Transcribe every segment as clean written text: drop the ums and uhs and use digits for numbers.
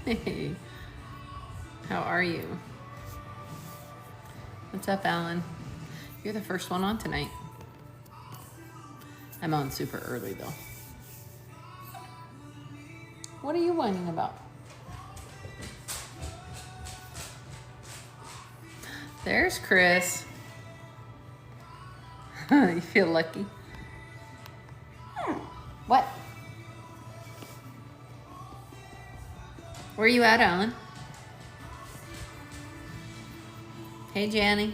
Hey, how are you? What's up, Alan? You're the first one on tonight. I'm on super early, though. What are you whining about? There's Chris. You feel lucky? What? Where are you at, Alan? Hey, Janny.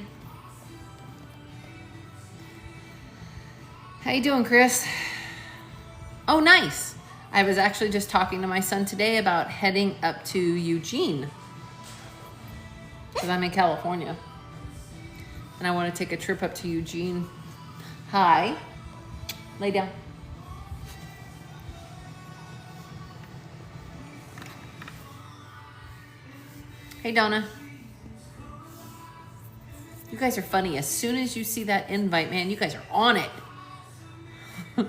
How you doing, Chris? Oh, nice. I was actually just talking to my son today about heading up to Eugene because I'm in California. And I want to take a trip up to Eugene. Hi. Lay down. Hey, Donna. You guys are funny. As soon as you see that invite, man, you guys are on it. Of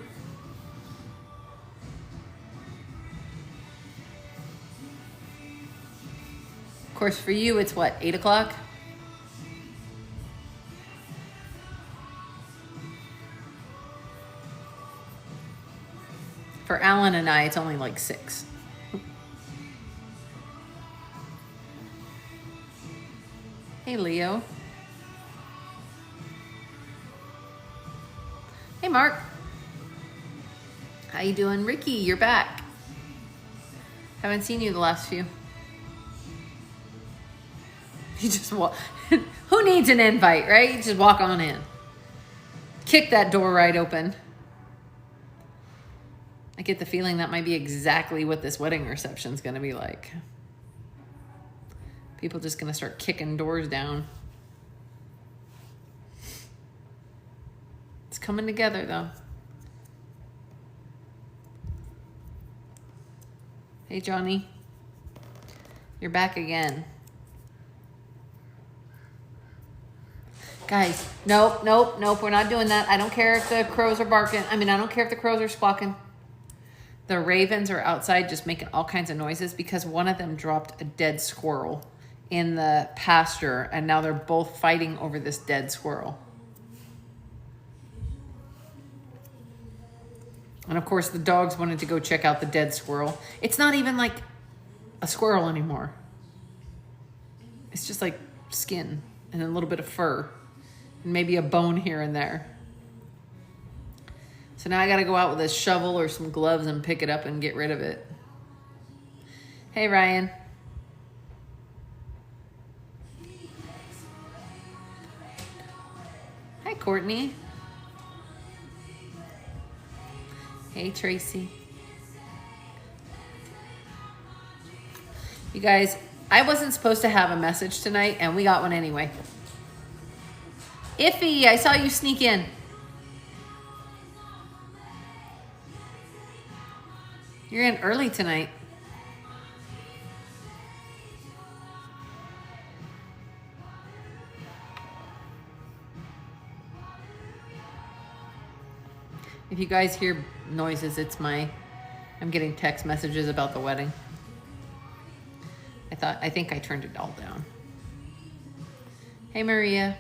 course, for you, it's what, 8 o'clock? For Alan and I, it's only like 6. Hey, Leo. Hey, Mark. How you doing? Ricky, you're back. Haven't seen you the last few. You just walk. Who needs an invite, right? You just walk on in. Kick that door right open. I get the feeling that might be exactly what this wedding reception is going to be like. People just going to start kicking doors down. It's coming together, though. Hey, Johnny. You're back again. Guys, nope. We're not doing that. I don't care if the crows are barking. I don't care if the crows are squawking. The ravens are outside just making all kinds of noises because one of them dropped a dead squirrel in the pasture, and now they're both fighting over this dead squirrel. And of course, the dogs wanted to go check out the dead squirrel. It's not even like a squirrel anymore. It's just like skin and a little bit of fur and maybe a bone here and there. So now I got to go out with a shovel or some gloves and pick it up and get rid of it. Hey, Ryan. Hi, Courtney. Hey, Tracy. You guys, I wasn't supposed to have a message tonight, and we got one anyway. Iffy, I saw you sneak in. You're in early tonight. If you guys hear noises, I'm getting text messages about the wedding. I think I turned it all down. Hey, Maria.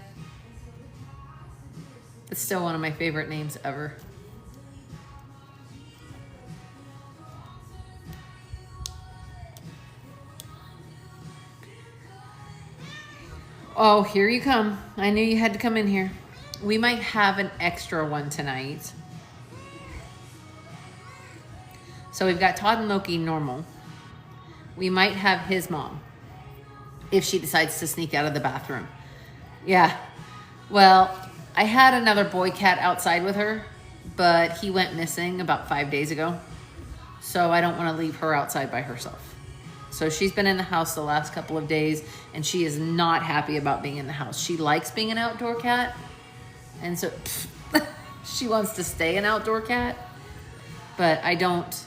It's still one of my favorite names ever. Oh, here you come. I knew you had to come in here. We might have an extra one tonight. So we've got Todd and Loki normal. We might have his mom if she decides to sneak out of the bathroom. Yeah. Well, I had another boy cat outside with her, but he went missing about 5 days ago. So I don't want to leave her outside by herself. So she's been in the house the last couple of days, and she is not happy about being in the house. She likes being an outdoor cat, and so she wants to stay an outdoor cat, but I don't.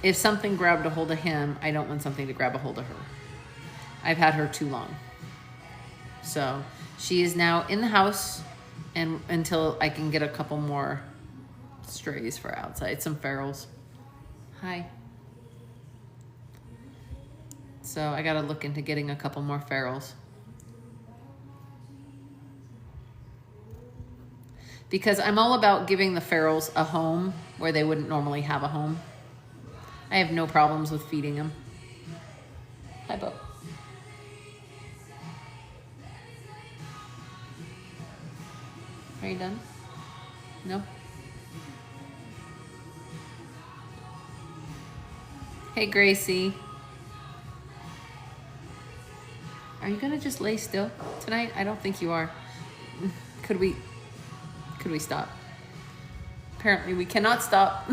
If something grabbed a hold of him, I don't want something to grab a hold of her. I've had her too long. So she is now in the house and until I can get a couple more strays for outside, some ferals. Hi. So I got to look into getting a couple more ferals. Because I'm all about giving the ferals a home where they wouldn't normally have a home. I have no problems with feeding them. Hi, Bo. Are you done? No? Hey, Gracie. Are you gonna just lay still tonight? I don't think you are. Could we stop? Apparently we cannot stop.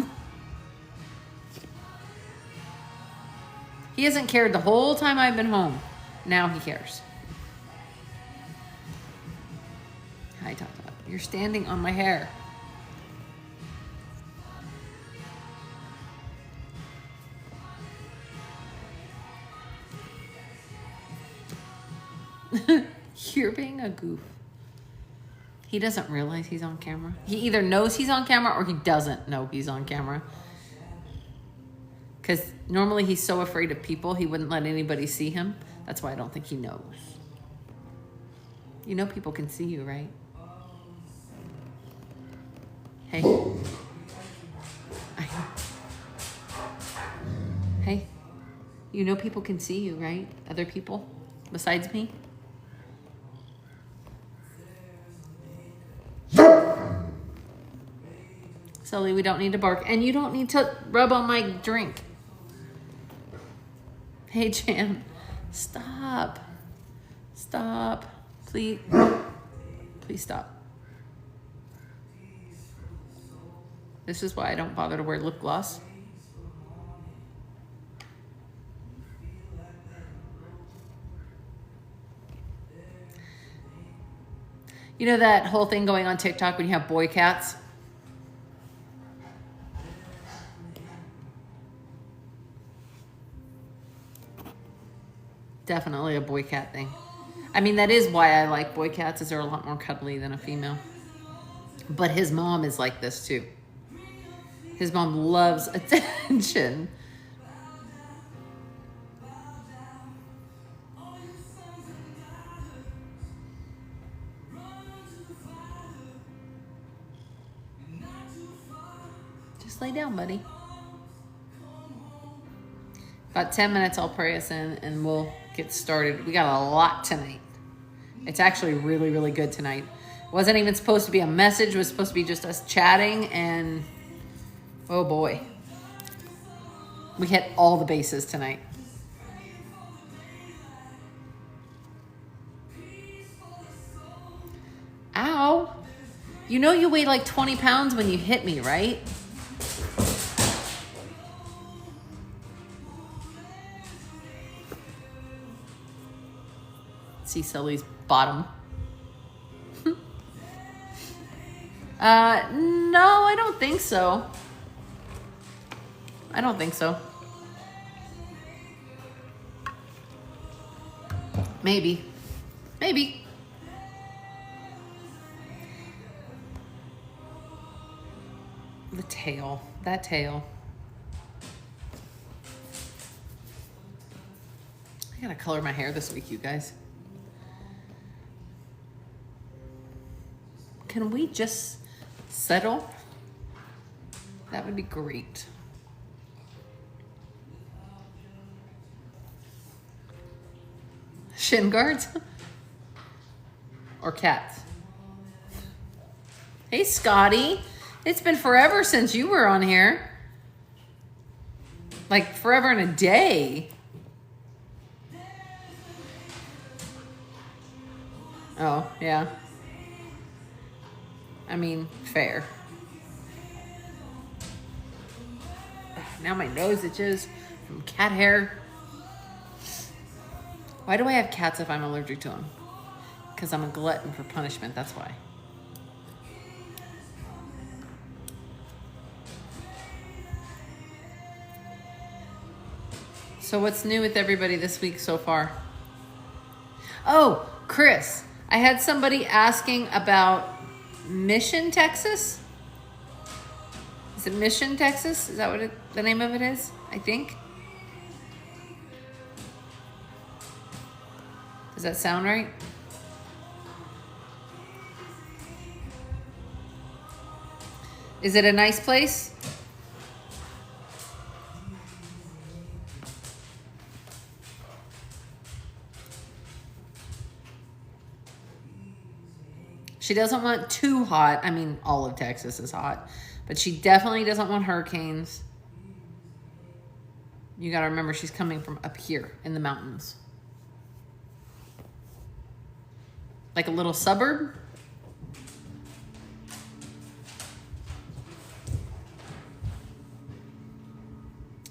He hasn't cared the whole time I've been home. Now he cares. Hi, Tata. You're standing on my hair. You're being a goof. He doesn't realize he's on camera. He either knows he's on camera or he doesn't know he's on camera. Because normally he's so afraid of people, he wouldn't let anybody see him. That's why I don't think he knows. You know people can see you, right? Hey. Hey. You know people can see you, right? Other people besides me? Sully, we don't need to bark. And you don't need to rub on my drink. Hey, Jan. Stop. Stop. Please. Please stop. This is why I don't bother to wear lip gloss. You know that whole thing going on TikTok when you have boy cats? Definitely a boy cat thing. I mean, that is why I like boy cats, is they're a lot more cuddly than a female. But his mom is like this too. His mom loves attention. Just lay down, buddy. About 10 minutes, I'll pray us in and we'll get started. We got a lot tonight. It's actually really, really good tonight. It wasn't even supposed to be a message. It was supposed to be just us chatting, and oh boy. We hit all the bases tonight. Ow. You know you weigh like 20 pounds when you hit me, right? See Sully's bottom. No, I don't think so. I don't think so. Maybe. Maybe. The tail. That tail. I gotta color my hair this week, you guys. Can we just settle? That would be great. Shin guards? Or cats? Hey, Scotty. It's been forever since you were on here. Like forever and a day. Oh, yeah. I mean, fair. Now my nose itches from cat hair. Why do I have cats if I'm allergic to them? Because I'm a glutton for punishment, that's why. So what's new with everybody this week so far? Oh, Chris, I had somebody asking about Mission, Texas? Is it Mission, Texas? Is that what the name of it is? I think. Does that sound right? Is it a nice place? She doesn't want too hot. I mean, all of Texas is hot, but she definitely doesn't want hurricanes. You got to remember, she's coming from up here in the mountains. Like a little suburb.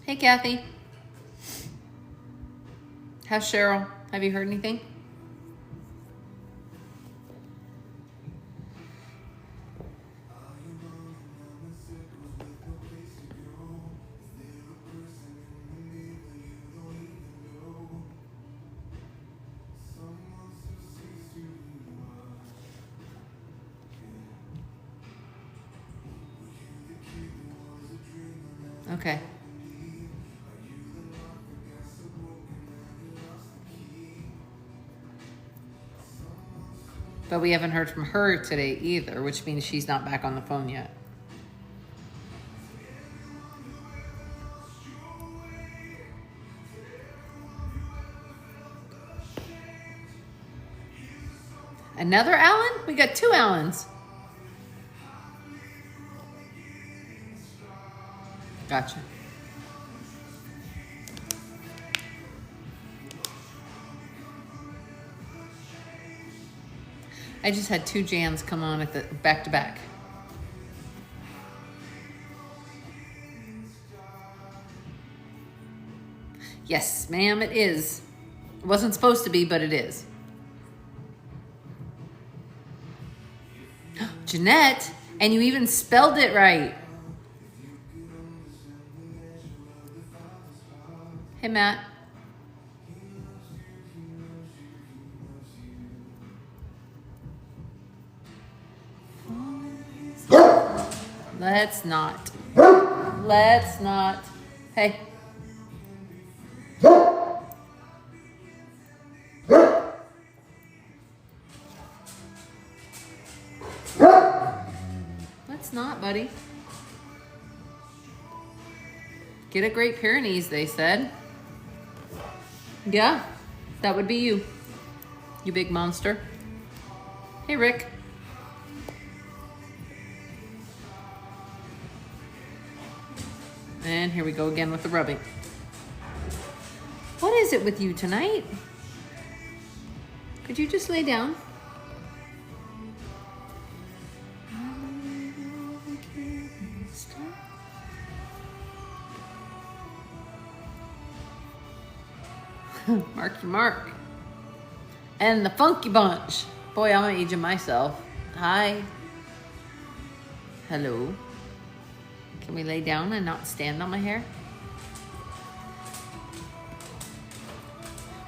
Hey, Kathy. How's Cheryl? Have you heard anything? Okay. But we haven't heard from her today either, which means she's not back on the phone yet. Another Alan? We got 2 Allens. Gotcha. I just had 2 Jans come on at the back to back. Yes, ma'am, it is. It wasn't supposed to be, but it is. Jeanette, and you even spelled it right. Hey, Matt. Let's not. Let's not. Hey. Let's not, buddy. Get a Great Pyrenees, they said. Yeah, that would be you. You big monster. Hey, Rick. And here we go again with the rubbing. What is it with you tonight? Could you just lay down? Marky Mark. And the Funky Bunch. Boy, I'm aging myself. Hi. Hello. Can we lay down and not stand on my hair?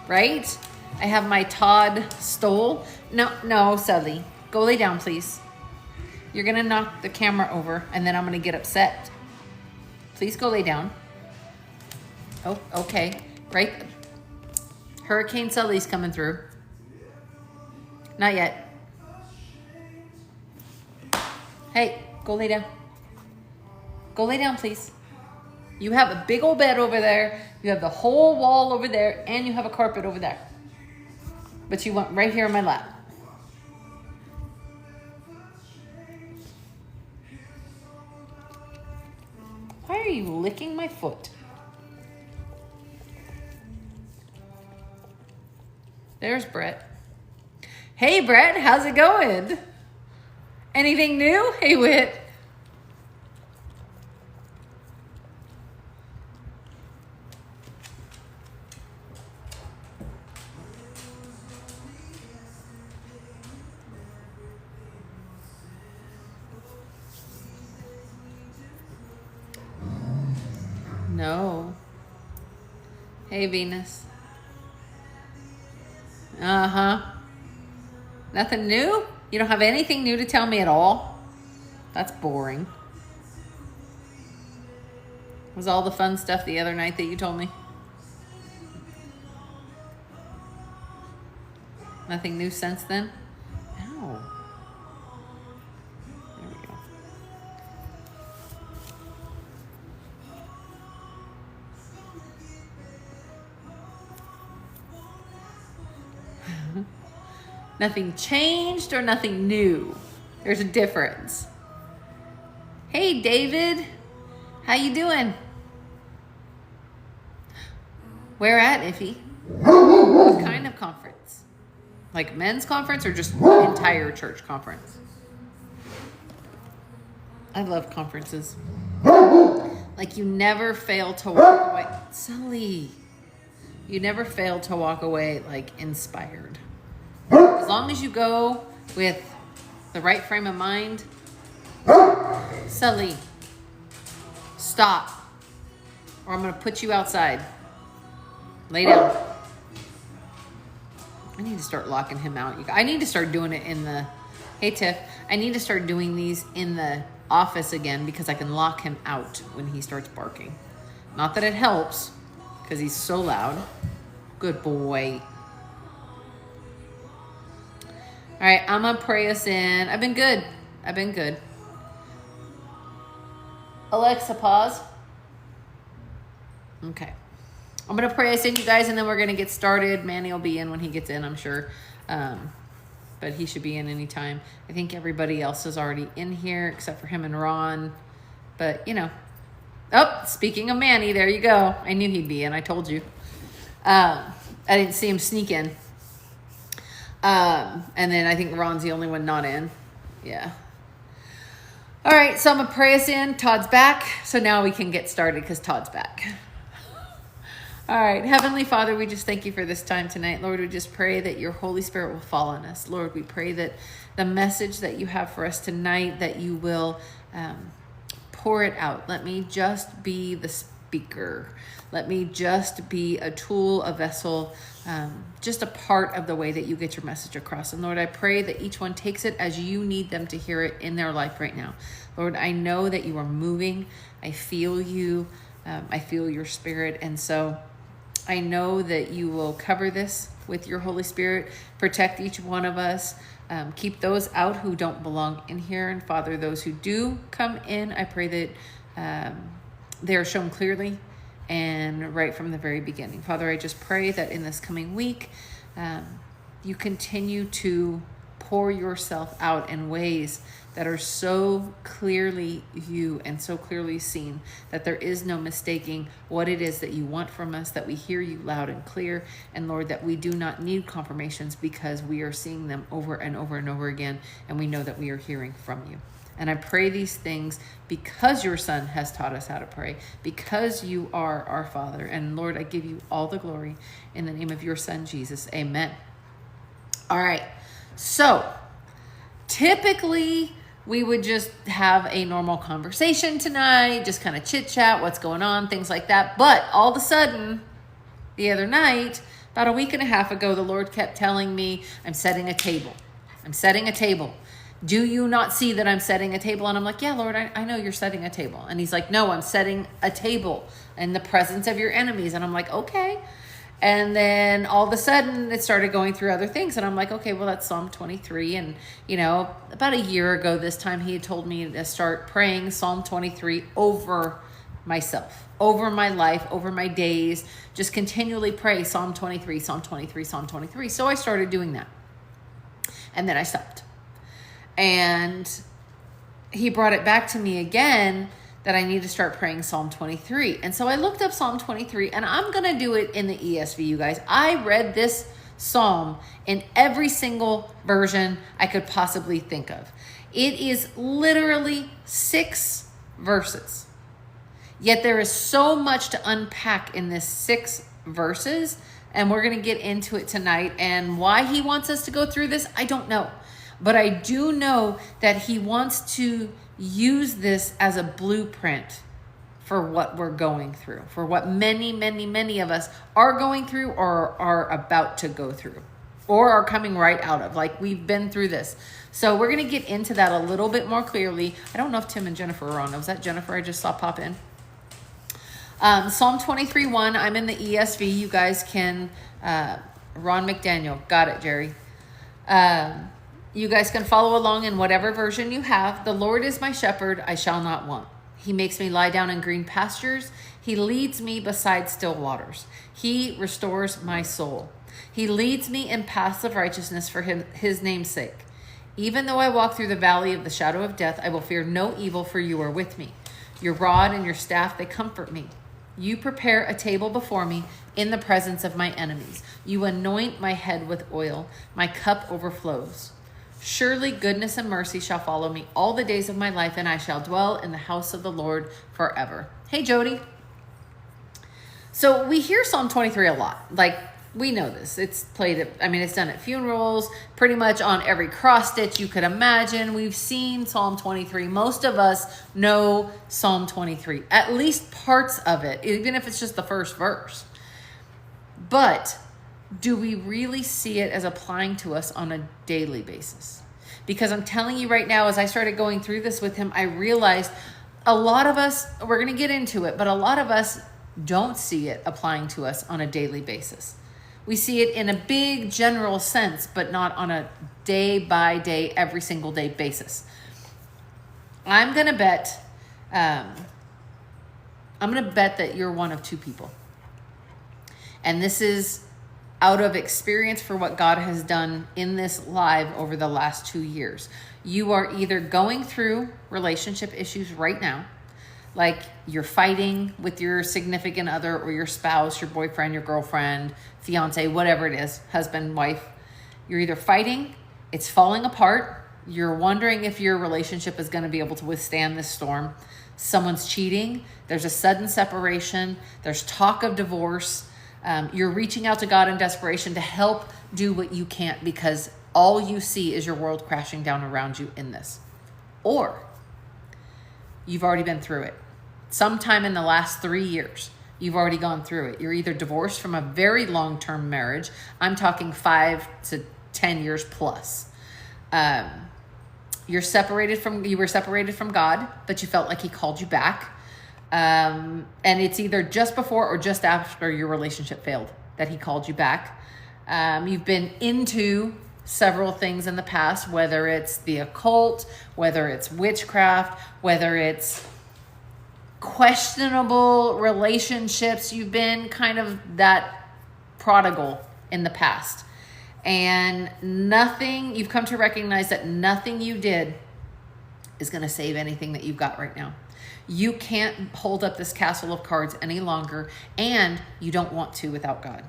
Right? I have my Todd stole. No, Sully. Go lay down, please. You're gonna knock the camera over and then I'm gonna get upset. Please go lay down. Oh, okay. Right. Hurricane Sully's coming through. Not yet. Hey, go lay down. Go lay down, please. You have a big old bed over there. You have the whole wall over there, and you have a carpet over there. But you want right here in my lap. Why are you licking my foot? There's Brett. Hey, Brett, how's it going? Anything new? Hey, Whit. No. Hey, Venus. Uh-huh. Nothing new? You don't have anything new to tell me at all? That's boring. Was all the fun stuff the other night that you told me? Nothing new since then? Ow. There we go. Nothing changed or nothing new. There's a difference. Hey, David. How you doing? Where at, Iffy? What kind of conference? Like men's conference or just entire church conference? I love conferences. Like you never fail to walk away. Sully. You never fail to walk away like inspired. As long as you go with the right frame of mind. Sully, stop. Or I'm going to put you outside. Lay down. I need to start locking him out. I need to start doing it in the... Hey, Tiff. I need to start doing these in the office again because I can lock him out when he starts barking. Not that it helps because he's so loud. Good boy. All right, I'm going to pray us in. I've been good. Alexa, pause. Okay. I'm going to pray us in, you guys, and then we're going to get started. Manny will be in when he gets in, I'm sure. But he should be in anytime. I think everybody else is already in here except for him and Ron. But, you know. Oh, speaking of Manny, there you go. I knew he'd be in. I told you. I didn't see him sneak in. And then I think Ron's the only one not in. Yeah. All right, so I'm going to pray us in. Todd's back. So now we can get started because Todd's back. All right, Heavenly Father, we just thank you for this time tonight. Lord, we just pray that your Holy Spirit will fall on us. Lord, we pray that the message that you have for us tonight, that you will pour it out. Let me just be the speaker. Let me just be a tool, a vessel, just a part of the way that you get your message across. And Lord, I pray that each one takes it as you need them to hear it in their life right now. Lord, I know that you are moving. I feel you. I feel your spirit. And so I know that you will cover this with your Holy Spirit. Protect each one of us. Keep those out who don't belong in here. And Father, those who do come in, I pray that they are shown clearly and right from the very beginning. Father, I just pray that in this coming week, you continue to pour yourself out in ways that are so clearly you and so clearly seen that there is no mistaking what it is that you want from us, that we hear you loud and clear. And Lord, that we do not need confirmations because we are seeing them over and over and over again. And we know that we are hearing from you. And I pray these things because your Son has taught us how to pray, because you are our Father. And Lord, I give you all the glory in the name of your Son, Jesus. Amen. All right. So typically we would just have a normal conversation tonight, just kind of chit chat, what's going on, things like that. But all of a sudden, the other night, about a week and a half ago, the Lord kept telling me, I'm setting a table. I'm setting a table. Do you not see that I'm setting a table? And I'm like, yeah, Lord, I know you're setting a table. And he's like, no, I'm setting a table in the presence of your enemies. And I'm like, okay. And then all of a sudden it started going through other things. And I'm like, okay, well, that's Psalm 23. And, you know, about a year ago this time, he had told me to start praying Psalm 23 over myself, over my life, over my days. Just continually pray Psalm 23, Psalm 23, Psalm 23. So I started doing that. And then I stopped. And he brought it back to me again that I need to start praying Psalm 23. And so I looked up Psalm 23, and I'm going to do it in the ESV, you guys. I read this psalm in every single version I could possibly think of. It is literally 6 verses. Yet there is so much to unpack in this 6 verses, and we're going to get into it tonight. And why he wants us to go through this, I don't know. But I do know that he wants to use this as a blueprint for what we're going through, for what many, many, many of us are going through or are about to go through or are coming right out of. Like, we've been through this. So we're going to get into that a little bit more clearly. I don't know if Tim and Jennifer are on. Was that Jennifer I just saw pop in? Psalm 23:1. I'm in the ESV. You guys can, Ron McDaniel. Got it, Jerry. You guys can follow along in whatever version you have. The Lord is my shepherd, I shall not want. He makes me lie down in green pastures. He leads me beside still waters. He restores my soul. He leads me in paths of righteousness for his name's sake. Even though I walk through the valley of the shadow of death, I will fear no evil, for you are with me. Your rod and your staff, they comfort me. You prepare a table before me in the presence of my enemies. You anoint my head with oil. My cup overflows. Surely goodness and mercy shall follow me all the days of my life, and I shall dwell in the house of the Lord forever. Hey, Jody. So we hear Psalm 23 a lot. Like, we know this. It's played at, it's done at funerals, pretty much on every cross stitch you could imagine. We've seen Psalm 23. Most of us know Psalm 23, at least parts of it, even if it's just the first verse. But do we really see it as applying to us on a daily basis? Because I'm telling you right now, as I started going through this with him, I realized a lot of us, we're going to get into it, but a lot of us don't see it applying to us on a daily basis. We see it in a big general sense, but not on a day by day, every single day basis. I'm going to bet that you're one of two people. And this is out of experience for what God has done in this live over the last 2 years. You are either going through relationship issues right now, like you're fighting with your significant other or your spouse, your boyfriend, your girlfriend, fiance, whatever it is, husband, wife. You're either fighting, it's falling apart, you're wondering if your relationship is going to be able to withstand this storm. Someone's cheating, there's a sudden separation, there's talk of divorce. You're reaching out to God in desperation to help do what you can't because all you see is your world crashing down around you in this. Or you've already been through it. Sometime in the last 3 years, you've already gone through it. You're either divorced from a very long-term marriage. I'm talking 5 to 10 years plus. You were separated from God, but you felt like he called you back. And it's either just before or just after your relationship failed that he called you back. You've been into several things in the past, whether it's the occult, whether it's witchcraft, whether it's questionable relationships. You've been kind of that prodigal in the past. And you've come to recognize that nothing you did is going to save anything that you've got right now. You can't hold up this castle of cards any longer, and you don't want to without God.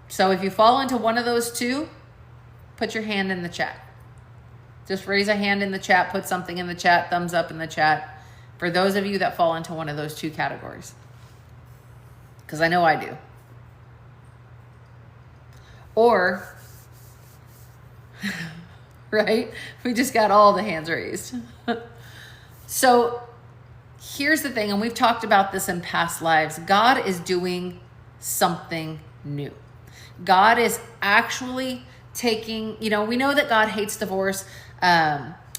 So if you fall into one of those two, put your hand in the chat. Just raise a hand in the chat, put something in the chat, thumbs up in the chat, for those of you that fall into one of those two categories. Because I know I do. Or, right? We just got all the hands raised. So here's the thing, and we've talked about this in past lives. God is doing something new. God is actually taking, we know that God hates divorce.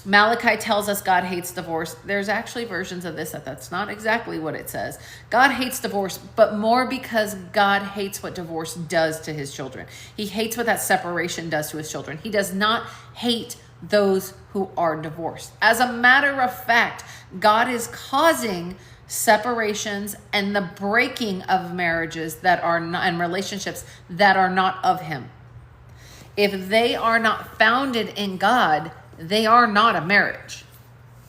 Malachi tells us God hates divorce. There's actually versions of this that's not exactly what it says. God hates divorce, but more because God hates what divorce does to his children. He hates what that separation does to his children. He does not hate those who are divorced. As a matter of fact, God is causing separations and the breaking of marriages that are not, and relationships that are not of him. If they are not founded in God, they are not a marriage.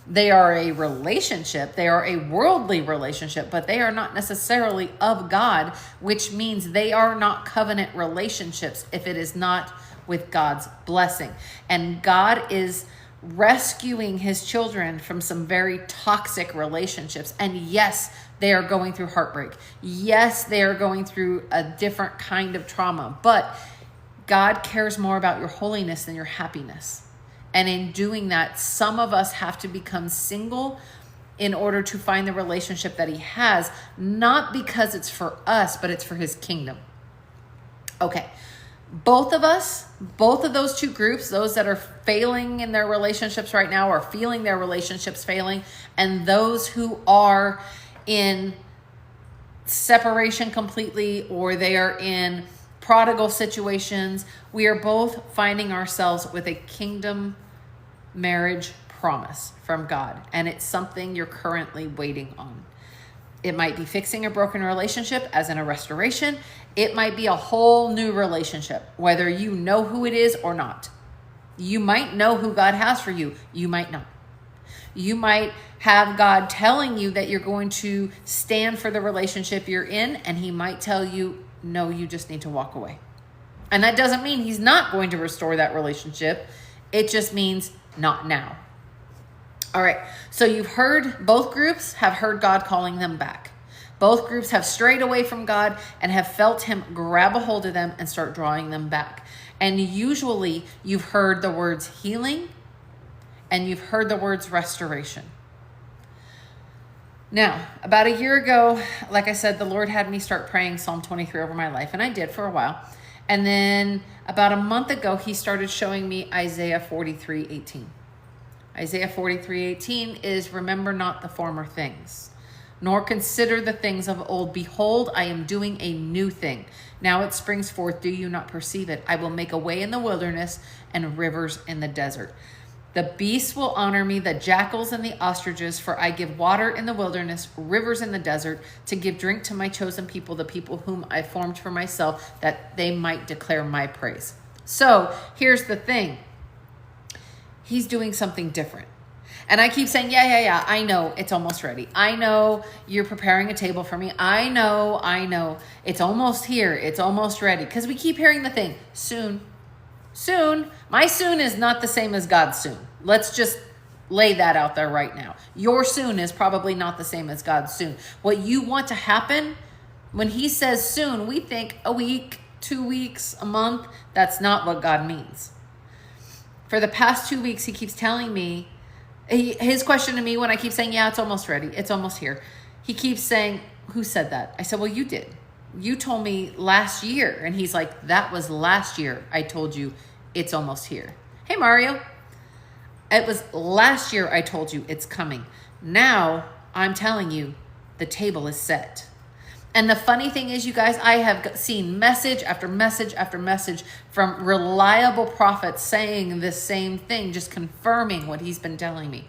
They are a relationship. They are a worldly relationship, but they are not necessarily of God, which means they are not covenant relationships if it is not with God's blessing. And God is rescuing his children from some very toxic relationships. And yes, they are going through heartbreak. Yes, they are going through a different kind of trauma, but God cares more about your holiness than your happiness. And in doing that, some of us have to become single in order to find the relationship that he has, not because it's for us, but it's for his kingdom. Okay. Both of those two groups, those that are failing in their relationships right now or feeling their relationships failing, and those who are in separation completely or they are in prodigal situations. We are both finding ourselves with a kingdom marriage promise from God, and it's something you're currently waiting on. It might be fixing a broken relationship, as in a restoration. It might be a whole new relationship, whether you know who it is or not. You might know who God has for you. You might not. You might have God telling you that you're going to stand for the relationship you're in, and he might tell you, no, you just need to walk away. And that doesn't mean he's not going to restore that relationship. It just means not now. All right, so you've heard, both groups have heard God calling them back. Both groups have strayed away from God and have felt him grab a hold of them and start drawing them back. And usually you've heard the words healing and you've heard the words restoration. Now, about a year ago, like I said, the Lord had me start praying Psalm 23 over my life, and I did for a while. And then about a month ago, he started showing me Isaiah 43:18. Isaiah 43:18 is, remember not the former things, nor consider the things of old. Behold, I am doing a new thing. Now it springs forth. Do you not perceive it? I will make a way in the wilderness and rivers in the desert. The beasts will honor me, the jackals and the ostriches, for I give water in the wilderness, rivers in the desert, to give drink to my chosen people, the people whom I formed for myself, that they might declare my praise. So here's the thing. He's doing something different. And I keep saying, yeah, I know it's almost ready. I know you're preparing a table for me. I know. It's almost here. It's almost ready. Because we keep hearing the thing, soon. My soon is not the same as God's soon. Let's just lay that out there right now. Your soon is probably not the same as God's soon. What you want to happen, when he says soon, we think a week, 2 weeks, a month. That's not what God means. For the past 2 weeks, he keeps telling me, his question to me when I keep saying, yeah, it's almost ready, it's almost here. He keeps saying, who said that? I said, well, you did. You told me last year. And he's like, that was last year. I told you it's almost here. Hey, Mario. It was last year I told you it's coming. Now I'm telling you the table is set. And the funny thing is, you guys, I have seen message after message after message from reliable prophets saying the same thing, just confirming what he's been telling me.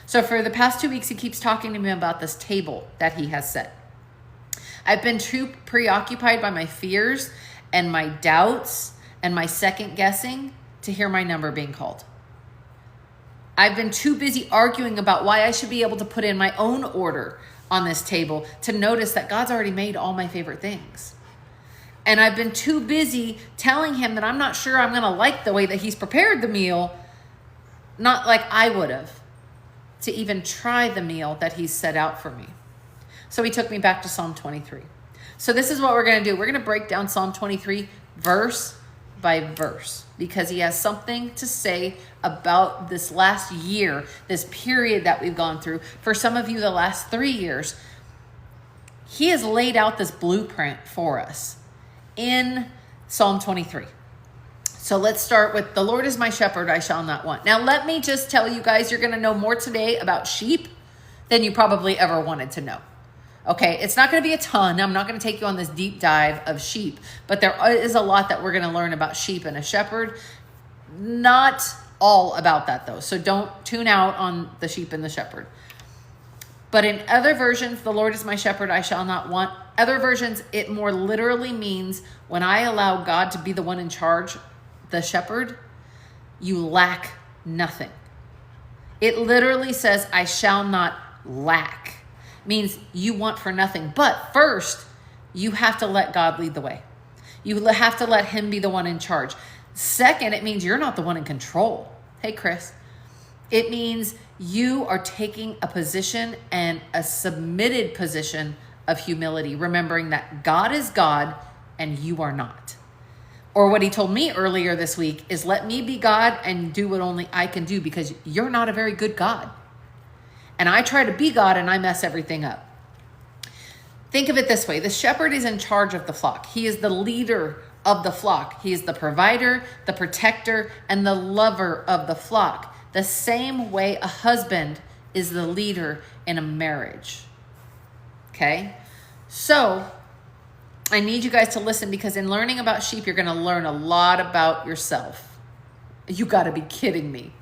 So for the past 2 weeks, he keeps talking to me about this table that he has set. I've been too preoccupied by my fears and my doubts and my second guessing to hear my number being called. I've been too busy arguing about why I should be able to put in my own order on this table to notice that God's already made all my favorite things. And I've been too busy telling him that I'm not sure I'm going to like the way that he's prepared the meal, not like I would have, to even try the meal that he's set out for me. So he took me back to Psalm 23. So this is what we're going to do. We're going to break down Psalm 23 verse by verse, because he has something to say about this last year, this period that we've gone through. For some of you, the last 3 years, he has laid out this blueprint for us in Psalm 23. So let's start with, the Lord is my shepherd, I shall not want. Now, let me just tell you guys, you're going to know more today about sheep than you probably ever wanted to know. Okay, it's not going to be a ton. I'm not going to take you on this deep dive of sheep, but there is a lot that we're going to learn about sheep and a shepherd. Not all about that though. So don't tune out on the sheep and the shepherd. But in other versions, the Lord is my shepherd, I shall not want. Other versions, it more literally means when I allow God to be the one in charge, the shepherd, you lack nothing. It literally says, I shall not lack. Means you want for nothing. But first, you have to let God lead the way. You have to let him be the one in charge. Second, it means you're not the one in control. Hey, Chris. It means you are taking a position, and a submitted position of humility, remembering that God is God and you are not. Or what he told me earlier this week is, let me be God and do what only I can do, because you're not a very good God. And I try to be God and I mess everything up. Think of it this way. The shepherd is in charge of the flock. He is the leader of the flock. He is the provider, the protector, and the lover of the flock. The same way a husband is the leader in a marriage. Okay? So I need you guys to listen, because in learning about sheep, you're going to learn a lot about yourself. You got to be kidding me.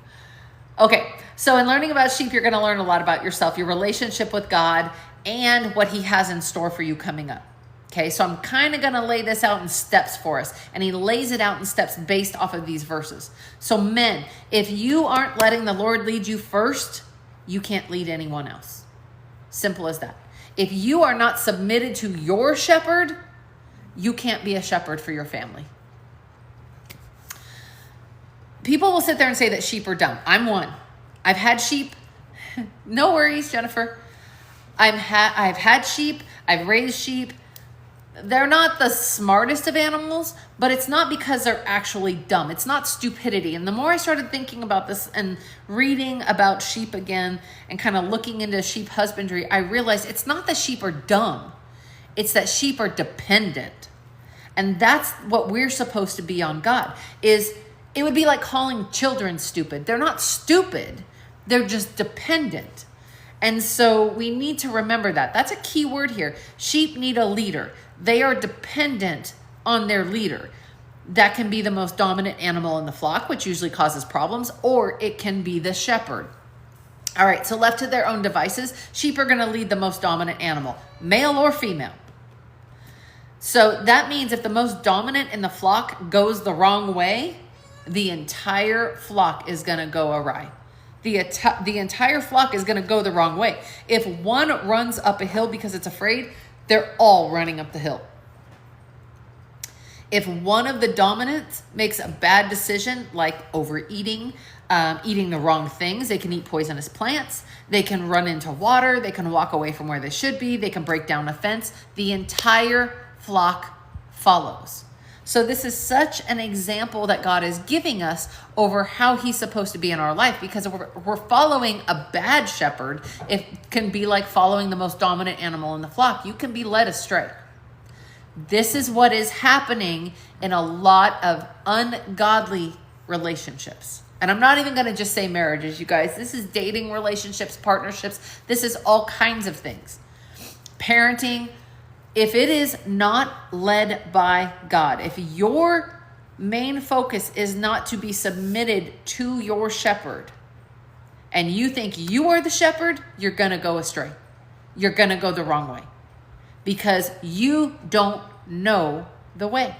Okay, so in learning about sheep, you're going to learn a lot about yourself, your relationship with God, and what he has in store for you coming up. Okay, so I'm kind of going to lay this out in steps for us. And he lays it out in steps based off of these verses. So men, if you aren't letting the Lord lead you first, you can't lead anyone else. Simple as that. If you are not submitted to your shepherd, you can't be a shepherd for your family. People will sit there and say that sheep are dumb. I'm one. I've had sheep. No worries, Jennifer. I've had sheep. I've raised sheep. They're not the smartest of animals, but it's not because they're actually dumb. It's not stupidity. And the more I started thinking about this and reading about sheep again and kind of looking into sheep husbandry, I realized it's not that sheep are dumb. It's that sheep are dependent. And that's what we're supposed to be on God. It would be like calling children stupid. They're not stupid. They're just dependent. And so we need to remember that. That's a key word here. Sheep need a leader. They are dependent on their leader. That can be the most dominant animal in the flock, which usually causes problems, or it can be the shepherd. All right, so left to their own devices, sheep are going to lead the most dominant animal, male or female. So that means if the most dominant in the flock goes the wrong way, the entire flock is going to go awry. The entire flock is going to go the wrong way. If one runs up a hill because it's afraid, they're all running up the hill. If one of the dominants makes a bad decision, like overeating, eating the wrong things, they can eat poisonous plants, they can run into water, they can walk away from where they should be, they can break down a fence, the entire flock follows. So this is such an example that God is giving us over how he's supposed to be in our life, because if we're following a bad shepherd, it can be like following the most dominant animal in the flock. You can be led astray. This is what is happening in a lot of ungodly relationships. And I'm not even going to just say marriages, you guys. This is dating relationships, partnerships. This is all kinds of things. Parenting. If it is not led by God, if your main focus is not to be submitted to your shepherd, and you think you are the shepherd, you're going to go astray. You're going to go the wrong way because you don't know the way.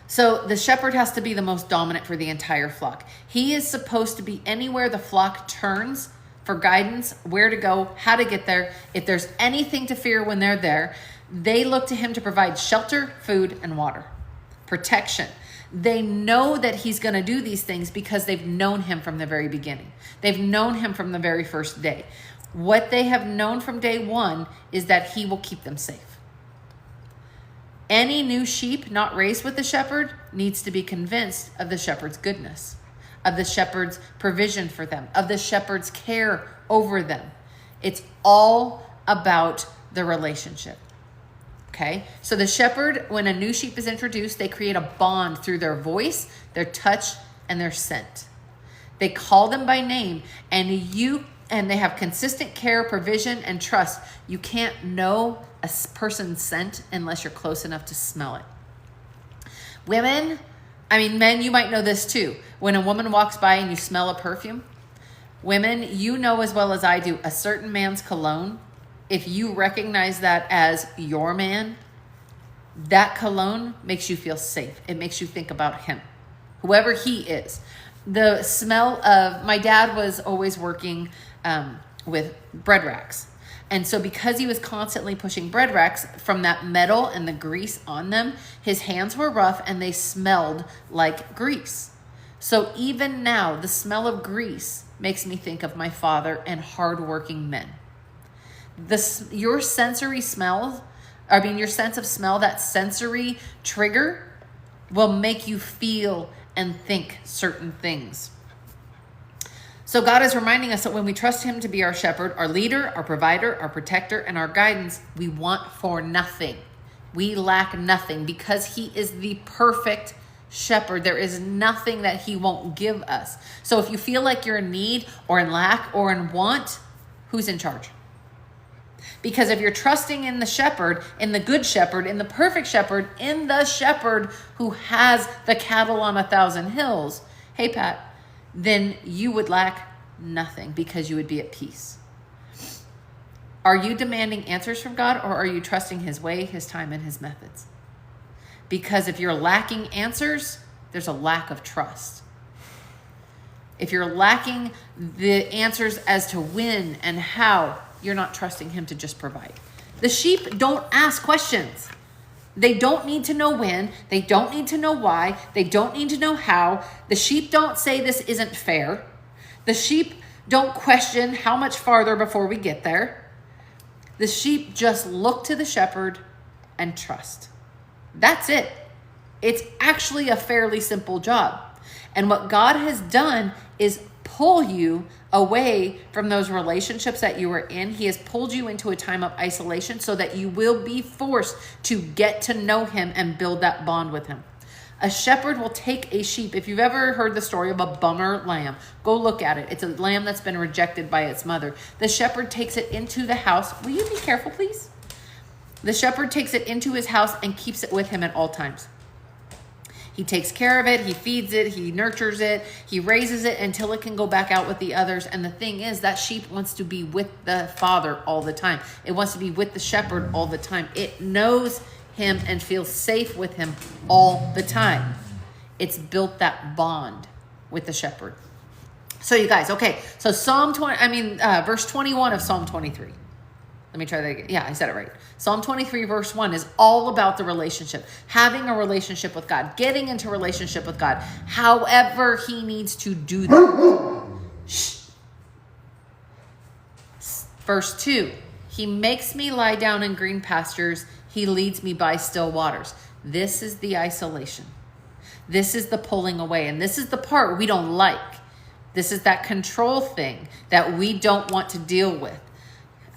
So the shepherd has to be the most dominant for the entire flock. He is supposed to be anywhere the flock turns for guidance, where to go, how to get there. If there's anything to fear when they're there, they look to him to provide shelter, food, and water, protection. They know that he's going to do these things because they've known him from the very beginning. They've known him from the very first day. What they have known from day one is that he will keep them safe. Any new sheep not raised with the shepherd needs to be convinced of the shepherd's goodness, of the shepherd's provision for them, of the shepherd's care over them. It's all about the relationship. Okay? So the shepherd, when a new sheep is introduced, they create a bond through their voice, their touch, and their scent. They call them by name, and they have consistent care, provision, and trust. You can't know a person's scent unless you're close enough to smell it. Men, you might know this too. When a woman walks by and you smell a perfume, women, you know as well as I do, a certain man's cologne, if you recognize that as your man, that cologne makes you feel safe. It makes you think about him, whoever he is. The smell of, my dad was always working with bread racks. And so because he was constantly pushing bread racks, from that metal and the grease on them, his hands were rough and they smelled like grease. So even now, the smell of grease makes me think of my father and hardworking men. Your sense of smell, that sensory trigger will make you feel and think certain things. So God is reminding us that when we trust him to be our shepherd, our leader, our provider, our protector, and our guidance, we want for nothing. We lack nothing because he is the perfect shepherd. There is nothing that he won't give us. So if you feel like you're in need or in lack or in want, who's in charge? Because if you're trusting in the shepherd, in the good shepherd, in the perfect shepherd, in the shepherd who has the cattle on 1,000 hills, hey, Pat, then you would lack nothing because you would be at peace. Are you demanding answers from God, or are you trusting his way, his time, and his methods? Because if you're lacking answers, there's a lack of trust. If you're lacking the answers as to when and how, you're not trusting him to just provide. The sheep don't ask questions. They don't need to know when. They don't need to know why. They don't need to know how. The sheep don't say this isn't fair. The sheep don't question how much farther before we get there. The sheep just look to the shepherd and trust. That's it. It's actually a fairly simple job. And what God has done is pull you away from those relationships that you were in. He has pulled you into a time of isolation so that you will be forced to get to know him and build that bond with him. A shepherd will take a sheep. If you've ever heard the story of a bummer lamb, go look at it. It's a lamb that's been rejected by its mother. The shepherd takes it into the house. Will you be careful, please? The shepherd takes it into his house and keeps it with him at all times. He takes care of it. He feeds it. He nurtures it. He raises it until it can go back out with the others. And the thing is, that sheep wants to be with the father all the time. It wants to be with the shepherd all the time. It knows him and feels safe with him all the time. It's built that bond with the shepherd. So you guys, okay. So verse 21 of Psalm 23. Let me try that again. Yeah, I said it right. Psalm 23 verse 1 is all about the relationship. Having a relationship with God. Getting into relationship with God. However he needs to do that. Shh. Verse 2. He makes me lie down in green pastures. He leads me by still waters. This is the isolation. This is the pulling away. And this is the part we don't like. This is that control thing that we don't want to deal with.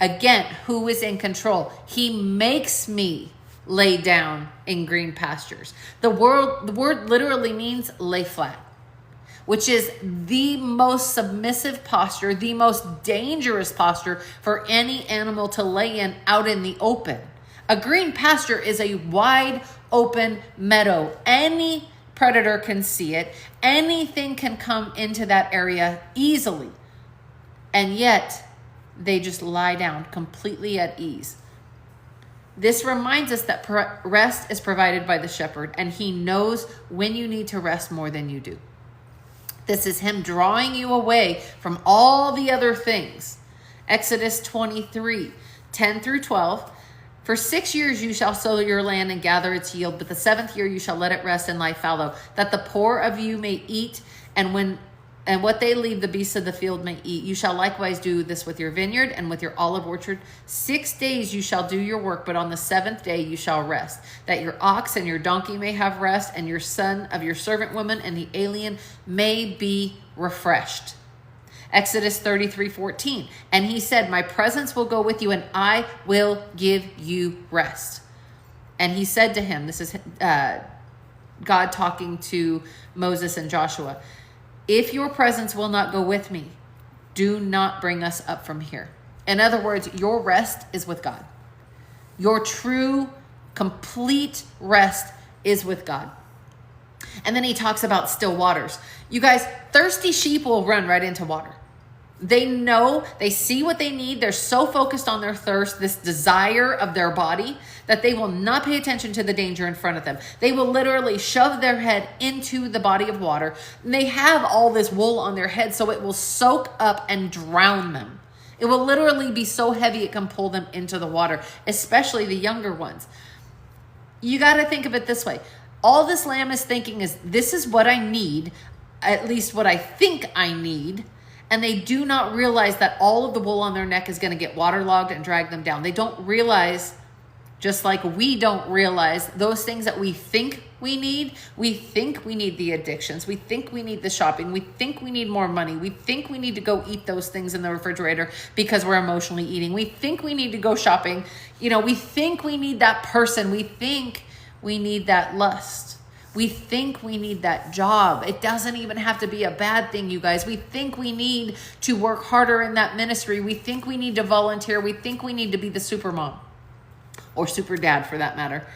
Again, who is in control? He makes me lay down in green pastures. The word literally means lay flat, which is the most submissive posture, the most dangerous posture for any animal to lay in out in the open. A green pasture is a wide open meadow. Any predator can see it. Anything can come into that area easily. And yet, they just lie down completely at ease. This reminds us that rest is provided by the shepherd, and he knows when you need to rest more than you do. This is him drawing you away from all the other things. Exodus 23, 10 through 12. For 6 years you shall sow your land and gather its yield, but the 7th year you shall let it rest and lie fallow, that the poor of you may eat, and what they leave the beasts of the field may eat. You shall likewise do this with your vineyard and with your olive orchard. 6 days you shall do your work, but on the 7th day you shall rest, that your ox and your donkey may have rest, and your son of your servant woman and the alien may be refreshed. Exodus 33:14. And he said, my presence will go with you, and I will give you rest. And he said to him, this is God talking to Moses and Joshua, if your presence will not go with me, do not bring us up from here. In other words, your rest is with God. Your true, complete rest is with God. And then he talks about still waters. You guys, thirsty sheep will run right into water. They know, they see what they need. They're so focused on their thirst, this desire of their body, that they will not pay attention to the danger in front of them. They will literally shove their head into the body of water. And they have all this wool on their head, so it will soak up and drown them. It will literally be so heavy it can pull them into the water, especially the younger ones. You got to think of it this way. All this lamb is thinking is, this is what I need, at least what I think I need. And they do not realize that all of the wool on their neck is going to get waterlogged and drag them down. They don't realize, just like we don't realize, those things that we think we need. We think we need the addictions. We think we need the shopping. We think we need more money. We think we need to go eat those things in the refrigerator because we're emotionally eating. We think we need to go shopping. We think we need that person. We think we need that lust. We think we need that job. It doesn't even have to be a bad thing, you guys. We think we need to work harder in that ministry. We think we need to volunteer. We think we need to be the super mom or super dad for that matter.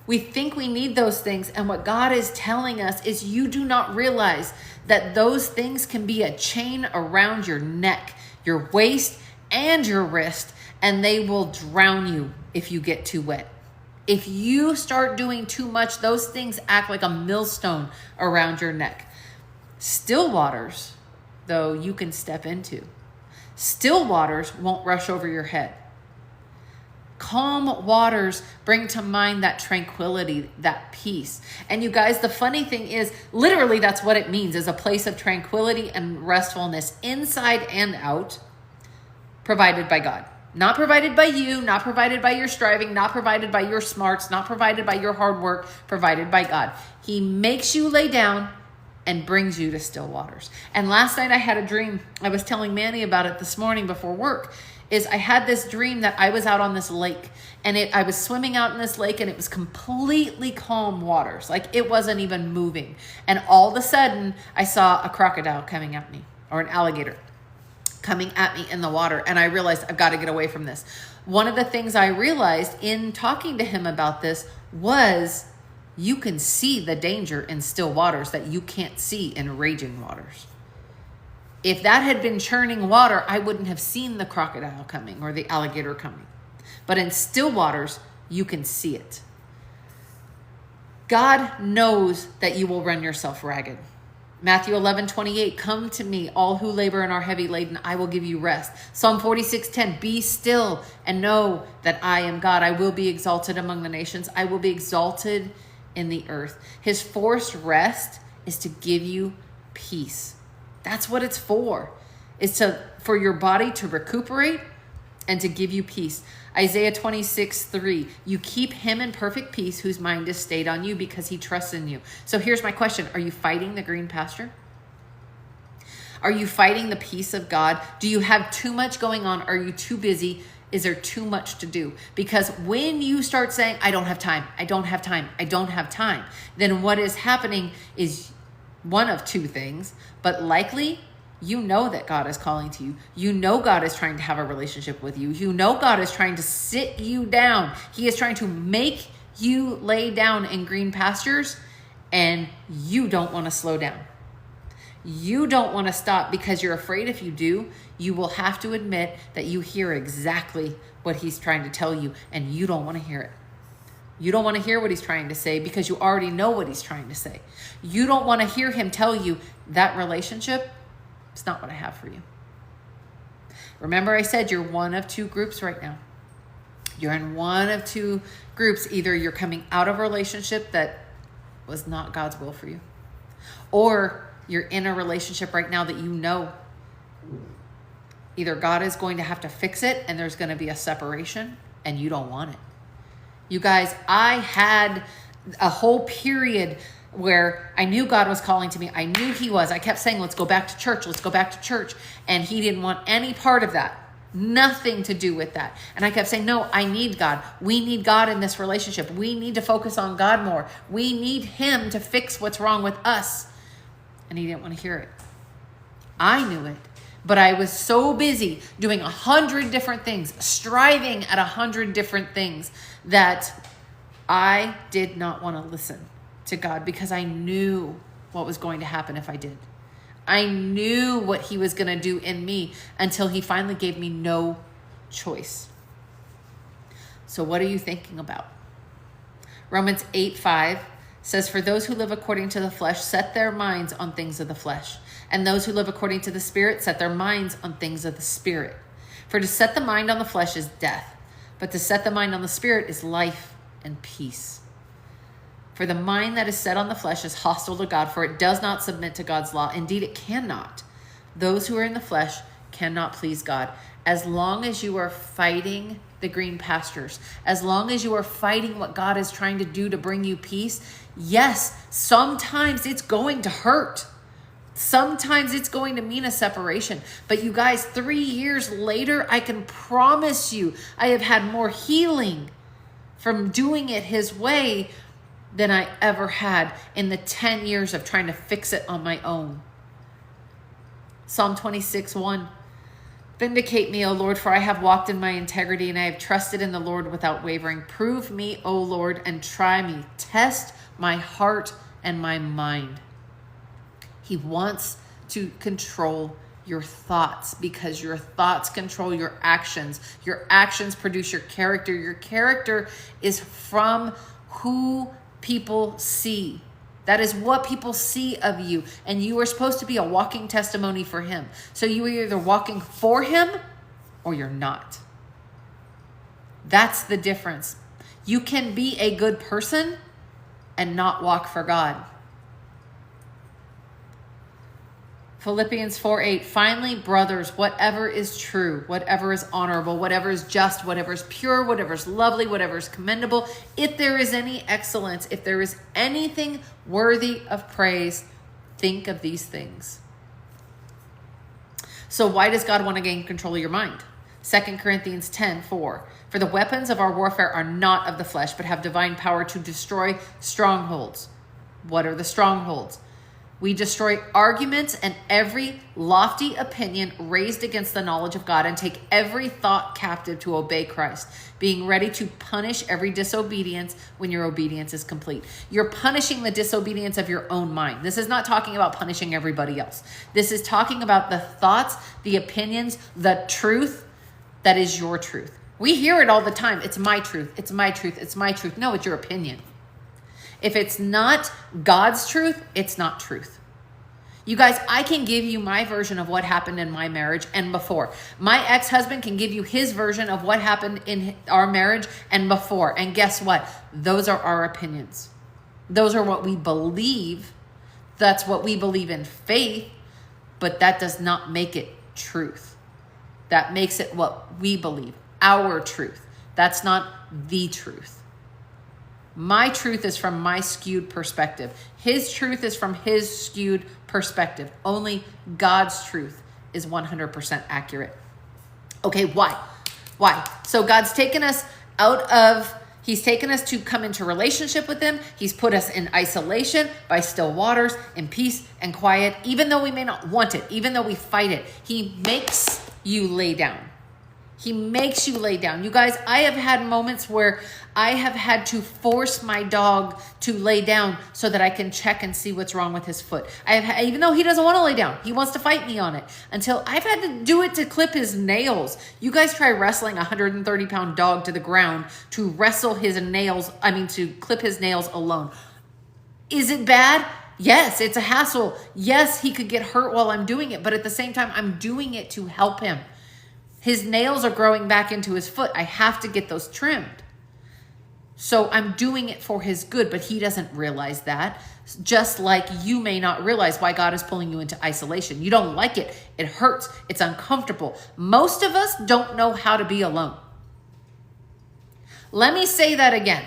We think we need those things. And what God is telling us is you do not realize that those things can be a chain around your neck, your waist, and your wrist, and they will drown you if you get too wet. If you start doing too much, those things act like a millstone around your neck. Still waters, though, you can step into. Still waters won't rush over your head. Calm waters bring to mind that tranquility, that peace. And you guys, the funny thing is, literally that's what it means, is a place of tranquility and restfulness inside and out, provided by God. Not provided by you, not provided by your striving, not provided by your smarts, not provided by your hard work, provided by God. He makes you lay down and brings you to still waters. And last night I had a dream. I was telling Manny about it this morning before work. I had this dream that I was out on this lake, and I was swimming out in this lake, and it was completely calm waters. Like it wasn't even moving. And all of a sudden I saw a crocodile coming at me, or an alligator coming at me in the water. And I realized I've got to get away from this. One of the things I realized in talking to him about this was you can see the danger in still waters that you can't see in raging waters. If that had been churning water, I wouldn't have seen the crocodile coming or the alligator coming. But in still waters, you can see it. God knows that you will run yourself ragged. Matthew 11:28, come to me, all who labor and are heavy laden, I will give you rest. Psalm 46:10, be still and know that I am God. I will be exalted among the nations. I will be exalted in the earth. His forced rest is to give you peace. That's what it's for. It's for your body to recuperate and to give you peace. Isaiah 26:3, you keep him in perfect peace whose mind is stayed on you because he trusts in you. So here's my question. Are you fighting the green pasture? Are you fighting the peace of God? Do you have too much going on? Are you too busy? Is there too much to do? Because when you start saying, I don't have time, I don't have time, I don't have time, then what is happening is one of two things, but likely you know that God is calling to you. You know God is trying to have a relationship with you. You know God is trying to sit you down. He is trying to make you lay down in green pastures, and you don't want to slow down. You don't want to stop because you're afraid if you do, you will have to admit that you hear exactly what he's trying to tell you, and you don't want to hear it. You don't want to hear what he's trying to say because you already know what he's trying to say. You don't want to hear him tell you that relationship, it's not what I have for you. Remember I said you're one of two groups right now. You're in one of two groups. Either you're coming out of a relationship that was not God's will for you, or you're in a relationship right now that you know either God is going to have to fix it and there's going to be a separation and you don't want it. You guys, I had a whole period where I knew God was calling to me. I knew he was. I kept saying, let's go back to church. Let's go back to church. And he didn't want any part of that. Nothing to do with that. And I kept saying, no, I need God. We need God in this relationship. We need to focus on God more. We need him to fix what's wrong with us. And he didn't want to hear it. I knew it. But I was so busy doing 100 different things, striving at 100 different things, that I did not want to listen to God because I knew what was going to happen if I did. I knew what he was going to do in me until he finally gave me no choice. So what are you thinking about? Romans 8:5 says, for those who live according to the flesh set their minds on things of the flesh, and those who live according to the Spirit set their minds on things of the Spirit. For to set the mind on the flesh is death, but to set the mind on the Spirit is life and peace. For the mind that is set on the flesh is hostile to God, for it does not submit to God's law. Indeed, it cannot. Those who are in the flesh cannot please God. As long as you are fighting the green pastures, as long as you are fighting what God is trying to do to bring you peace, yes, sometimes it's going to hurt. Sometimes it's going to mean a separation. But you guys, 3 years later, I can promise you, I have had more healing from doing it his way than I ever had in the 10 years of trying to fix it on my own. Psalm 26:1. Vindicate me, O Lord, for I have walked in my integrity and I have trusted in the Lord without wavering. Prove me, O Lord, and try me. Test my heart and my mind. He wants to control your thoughts because your thoughts control your actions. Your actions produce your character. Your character is from who people see. That is what people see of you. And you are supposed to be a walking testimony for him. So you are either walking for him or you're not. That's the difference. You can be a good person and not walk for God. Philippians 4:8. Finally, brothers, whatever is true, whatever is honorable, whatever is just, whatever is pure, whatever is lovely, whatever is commendable, if there is any excellence, if there is anything worthy of praise, think of these things. So why does God want to gain control of your mind? 2 Corinthians 10:4. For the weapons of our warfare are not of the flesh, but have divine power to destroy strongholds. What are the strongholds? We destroy arguments and every lofty opinion raised against the knowledge of God and take every thought captive to obey Christ, being ready to punish every disobedience when your obedience is complete. You're punishing the disobedience of your own mind. This is not talking about punishing everybody else. This is talking about the thoughts, the opinions, the truth that is your truth. We hear it all the time. It's my truth. It's my truth. It's my truth. No, it's your opinion. If it's not God's truth, it's not truth. You guys, I can give you my version of what happened in my marriage and before. My ex-husband can give you his version of what happened in our marriage and before. And guess what? Those are our opinions. Those are what we believe. That's what we believe in faith, but that does not make it truth. That makes it what we believe, our truth. That's not the truth. My truth is from my skewed perspective. His truth is from his skewed perspective. Only God's truth is 100% accurate. Okay, why? Why? So God's taken us He's taken us to come into relationship with him. He's put us in isolation by still waters, in peace and quiet, even though we may not want it, even though we fight it. He makes you lay down. He makes you lay down. You guys, I have had moments where I have had to force my dog to lay down so that I can check and see what's wrong with his foot. Even though he doesn't want to lay down, he wants to fight me on it. Until I've had to do it to clip his nails. You guys try wrestling a 130-pound dog to the ground to wrestle his nails, to clip his nails alone. Is it bad? Yes, it's a hassle. Yes, he could get hurt while I'm doing it, but at the same time, I'm doing it to help him. His nails are growing back into his foot. I have to get those trimmed. So I'm doing it for his good, but he doesn't realize that. Just like you may not realize why God is pulling you into isolation. You don't like it. It hurts. It's uncomfortable. Most of us don't know how to be alone. Let me say that again.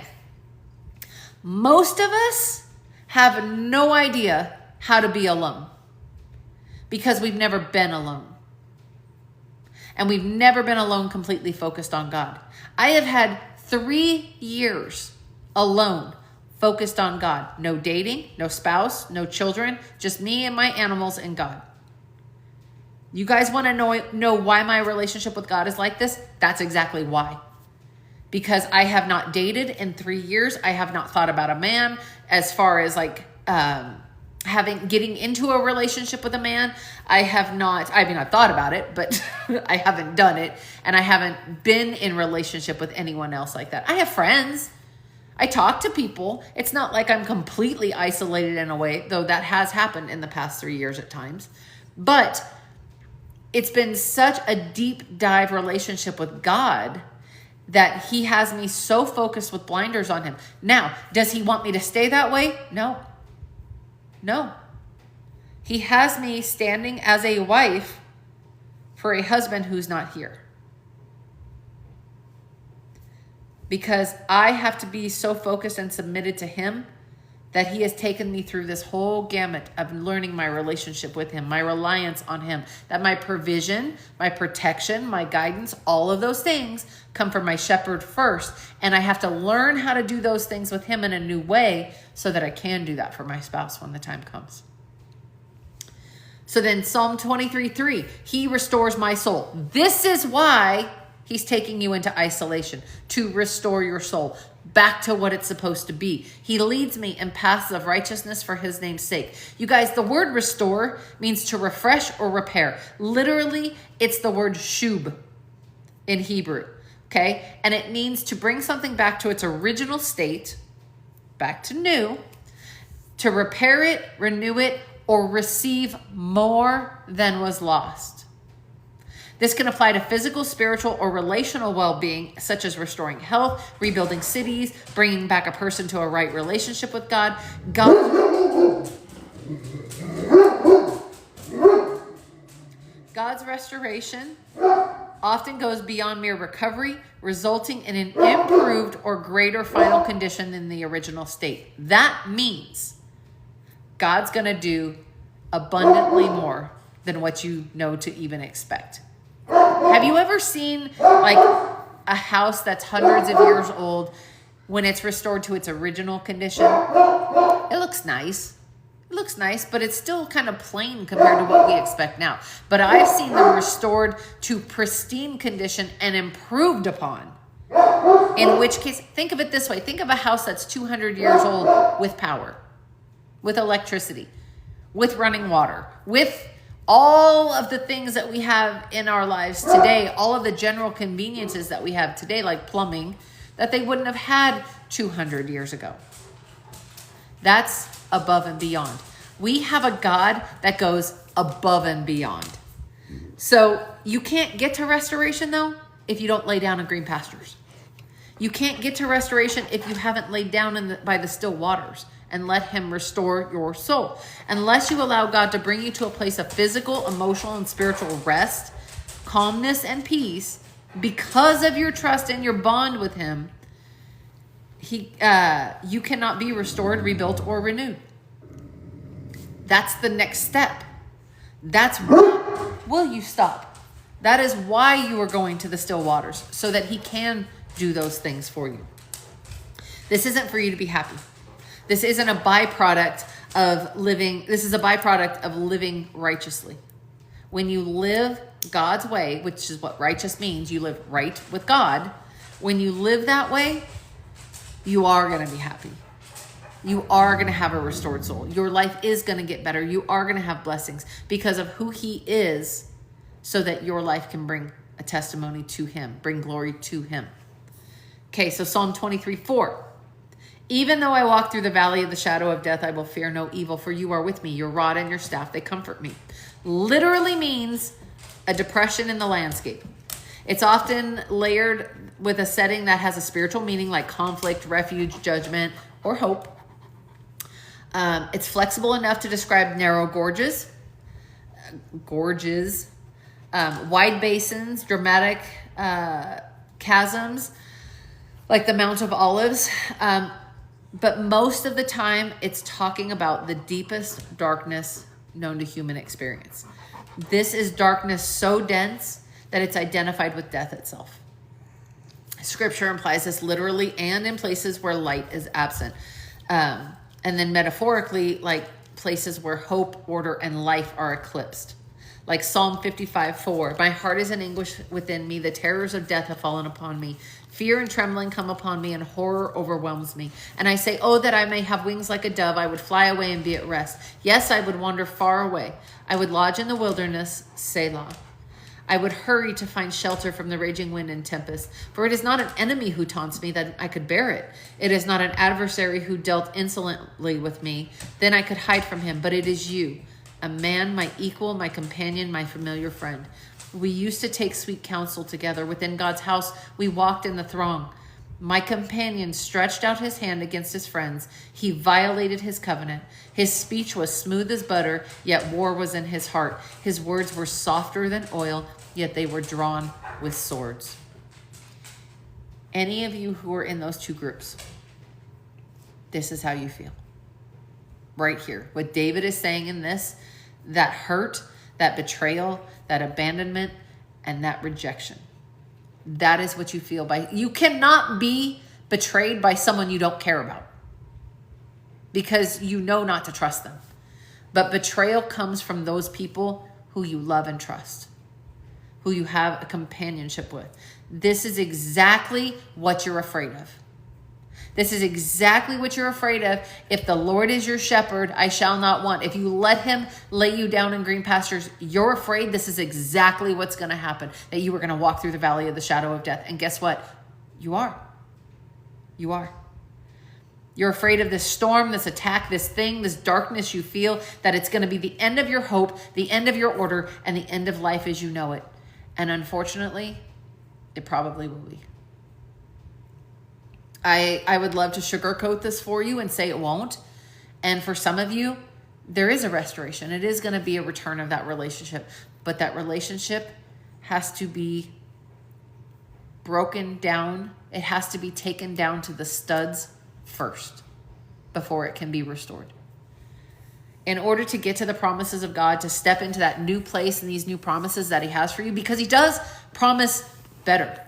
Most of us have no idea how to be alone because we've never been alone. And we've never been alone completely focused on God. I have had 3 years alone focused on God. No dating, no spouse, no children, just me and my animals and God. You guys want to know why my relationship with God is like this? That's exactly why. Because I have not dated in 3 years. I have not thought about a man as far as getting into a relationship with a man. I thought about it, but I haven't done it. And I haven't been in relationship with anyone else like that. I have friends. I talk to people. It's not like I'm completely isolated in a way, though that has happened in the past 3 years at times. But it's been such a deep dive relationship with God that he has me so focused with blinders on him. Now, does he want me to stay that way? No. He has me standing as a wife for a husband who's not here. Because I have to be so focused and submitted to him that he has taken me through this whole gamut of learning my relationship with him, my reliance on him, that my provision, my protection, my guidance, all of those things come from my shepherd first. And I have to learn how to do those things with him in a new way so that I can do that for my spouse when the time comes. So then Psalm 23:3, he restores my soul. This is why he's taking you into isolation, to restore your soul back to what it's supposed to be. He leads me in paths of righteousness for his name's sake. You guys, the word restore means to refresh or repair. Literally, it's the word shub in Hebrew, okay? And it means to bring something back to its original state, back to new, to repair it, renew it, or receive more than was lost. This can apply to physical, spiritual, or relational well-being, such as restoring health, rebuilding cities, bringing back a person to a right relationship with God. God's restoration often goes beyond mere recovery, resulting in an improved or greater final condition than the original state. That means God's going to do abundantly more than what you know to even expect. Have you ever seen like a house that's hundreds of years old when it's restored to its original condition? It looks nice. It looks nice, but it's still kind of plain compared to what we expect now. But I've seen them restored to pristine condition and improved upon. In which case, think of it this way. Think of a house that's 200 years old with power, with electricity, with running water, with all of the things that we have in our lives today, all of the general conveniences that we have today, like plumbing, that they wouldn't have had 200 years ago. That's above and beyond. We have a God that goes above and beyond. So you can't get to restoration, though, if you don't lay down in green pastures. You can't get to restoration if you haven't laid down by the still waters and let him restore your soul. Unless you allow God to bring you to a place of physical, emotional, and spiritual rest, calmness, and peace because of your trust and your bond with him, you cannot be restored, rebuilt, or renewed. That's the next step. That's will you stop? That is why you are going to the still waters, so that he can do those things for you. This isn't for you to be happy. This isn't a byproduct of living. This is a byproduct of living righteously. When you live God's way, which is what righteous means, you live right with God. When you live that way, you are going to be happy. You are going to have a restored soul. Your life is going to get better. You are going to have blessings because of who he is, so that your life can bring a testimony to him, bring glory to him. Okay, so Psalm 23:4. Even though I walk through the valley of the shadow of death, I will fear no evil, for you are with me. Your rod and your staff, they comfort me. Literally means a depression in the landscape. It's often layered with a setting that has a spiritual meaning like conflict, refuge, judgment, or hope. It's flexible enough to describe narrow gorges, wide basins, dramatic chasms, like the Mount of Olives. But most of the time, it's talking about the deepest darkness known to human experience. This is darkness so dense that it's identified with death itself. Scripture implies this literally and in places where light is absent. And then metaphorically, like places where hope, order, and life are eclipsed. Like Psalm 55:4, my heart is in anguish within me. The terrors of death have fallen upon me. Fear and trembling come upon me, and horror overwhelms me. And I say, oh, that I may have wings like a dove. I would fly away and be at rest. Yes, I would wander far away. I would lodge in the wilderness, Selah. I would hurry to find shelter from the raging wind and tempest. For it is not an enemy who taunts me, that I could bear it. It is not an adversary who dealt insolently with me. Then I could hide from him. But it is you, a man, my equal, my companion, my familiar friend. We used to take sweet counsel together. Within God's house, we walked in the throng. My companion stretched out his hand against his friends. He violated his covenant. His speech was smooth as butter, yet war was in his heart. His words were softer than oil, yet they were drawn with swords. Any of you who are in those two groups, this is how you feel. right here. What David is saying in this, that hurt, that betrayal, that abandonment, and that rejection. That is what you feel by. You cannot be betrayed by someone you don't care about because you know not to trust them. But betrayal comes from those people who you love and trust, who you have a companionship with. This is exactly what you're afraid of. This is exactly what you're afraid of. If the Lord is your shepherd, I shall not want. If you let him lay you down in green pastures, you're afraid this is exactly what's going to happen, that you are going to walk through the valley of the shadow of death. And guess what? You are. You are. You're afraid of this storm, this attack, this thing, this darkness you feel, that it's going to be the end of your hope, the end of your order, and the end of life as you know it. And unfortunately, it probably will be. I would love to sugarcoat this for you and say it won't. And for some of you, there is a restoration. It is going to be a return of that relationship. But that relationship has to be broken down. It has to be taken down to the studs first before it can be restored. In order to get to the promises of God, to step into that new place and these new promises that he has for you, because he does promise better.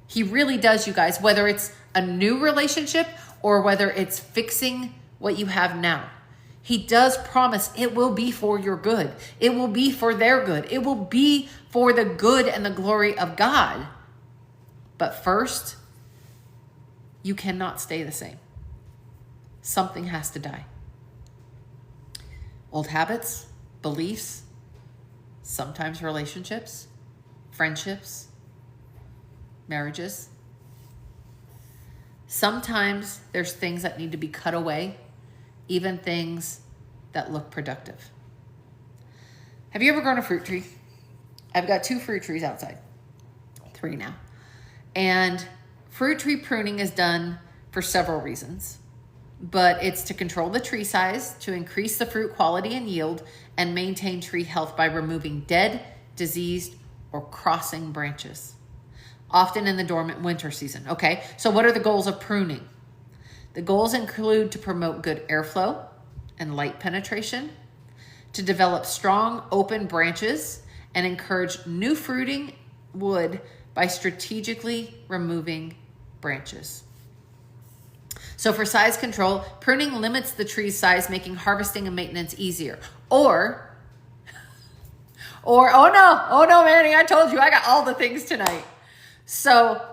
He really does, you guys, whether it's a new relationship or whether it's fixing what you have now. He does promise it will be for your good. It will be for their good. It will be for the good and the glory of God. But first, you cannot stay the same. Something has to die. Old habits, beliefs, sometimes relationships, friendships, marriages. Sometimes there's things that need to be cut away, even things that look productive. Have you ever grown a fruit tree? I've got 2 fruit trees outside, 3 now. And fruit tree pruning is done for several reasons, but it's to control the tree size, to increase the fruit quality and yield, and maintain tree health by removing dead, diseased, or crossing branches, often in the dormant winter season. Okay, so what are the goals of pruning? The goals include to promote good airflow and light penetration, to develop strong open branches, and encourage new fruiting wood by strategically removing branches. So for size control, pruning limits the tree's size, making harvesting and maintenance easier. Or, oh no, Manny, I told you I got all the things tonight. So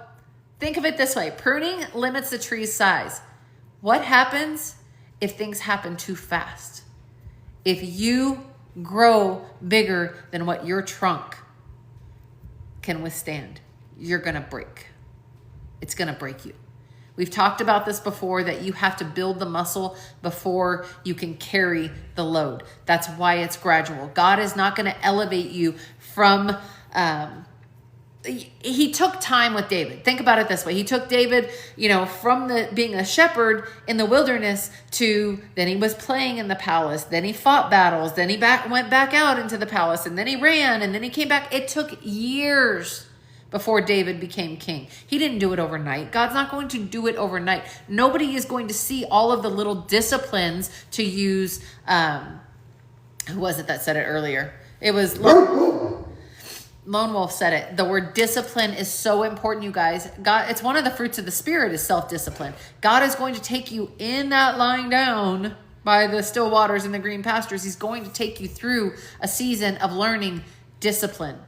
think of it this way. Pruning limits the tree's size. What happens if things happen too fast? If you grow bigger than what your trunk can withstand, you're going to break. It's going to break you. We've talked about this before, that you have to build the muscle before you can carry the load. That's why it's gradual. God is not going to elevate you from... He took time with David. Think about it this way. He took David, from being a shepherd in the wilderness to then he was playing in the palace. Then he fought battles. Then he went back out into the palace, and then he ran, and then he came back. It took years before David became king. He didn't do it overnight. God's not going to do it overnight. Nobody is going to see all of the little disciplines to use. Who was it that said it earlier? It was Lone Wolf said it. The word discipline is so important, you guys. God, it's one of the fruits of the Spirit is self-discipline. God is going to take you in that lying down by the still waters and the green pastures. He's going to take you through a season of learning discipline.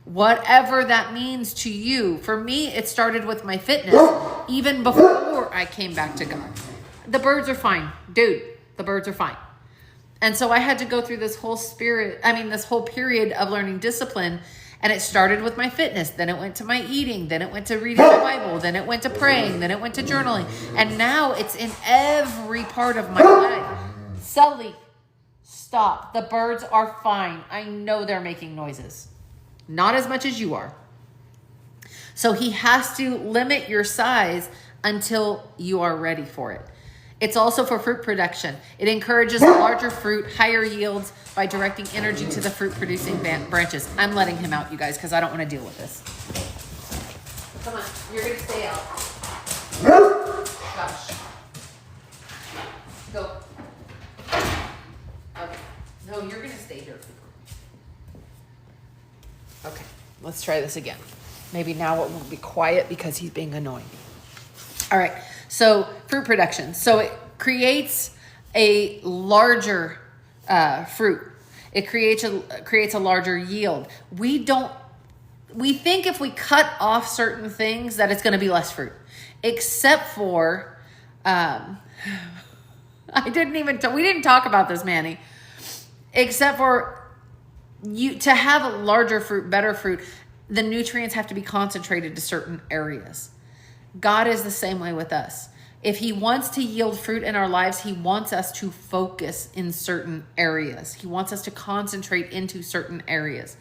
Whatever that means to you. For me, it started with my fitness, even before I came back to God. The birds are fine. Dude, the birds are fine. And so I had to go through this whole period of learning discipline. And it started with my fitness. Then it went to my eating. Then it went to reading the Bible. Then it went to praying. Then it went to journaling. And now it's in every part of my life. Sully, stop. The birds are fine. I know they're making noises. Not as much as you are. So he has to limit your size until you are ready for it. It's also for fruit production. It encourages larger fruit, higher yields by directing energy to the fruit-producing branches. I'm letting him out, you guys, because I don't want to deal with this. Come on, you're going to stay out. Gosh. Go. No, you're going to stay here. Okay, let's try this again. Maybe now it will be quiet because he's being annoying. All right, so fruit production. So it creates a larger fruit. It creates a larger yield. We think if we cut off certain things that it's going to be less fruit, except for, we didn't talk about this, Manny, except for to have a larger fruit, better fruit, the nutrients have to be concentrated to certain areas. God is the same way with us. If he wants to yield fruit in our lives, he wants us to focus in certain areas. He wants us to concentrate into certain areas.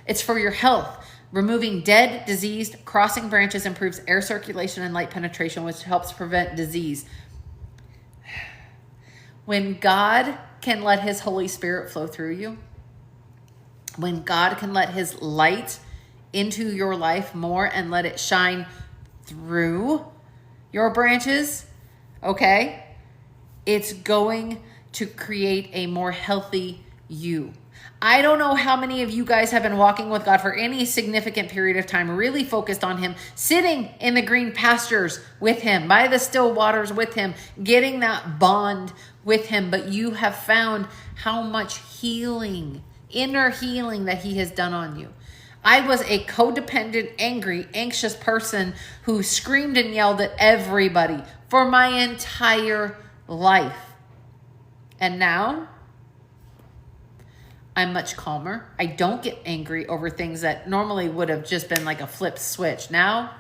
It's for your health. Removing dead, diseased, crossing branches improves air circulation and light penetration, which helps prevent disease. When God can let his Holy Spirit flow through you, when God can let his light into your life more and let it shine through your branches, okay, it's going to create a more healthy you. I don't know how many of you guys have been walking with God for any significant period of time, really focused on him, sitting in the green pastures with him, by the still waters with him, getting that bond with him, but you have found how much healing, inner healing that he has done on you. I was a codependent, angry, anxious person who screamed and yelled at everybody for my entire life. And now I'm much calmer. I don't get angry over things that normally would have just been like a flip switch. Now,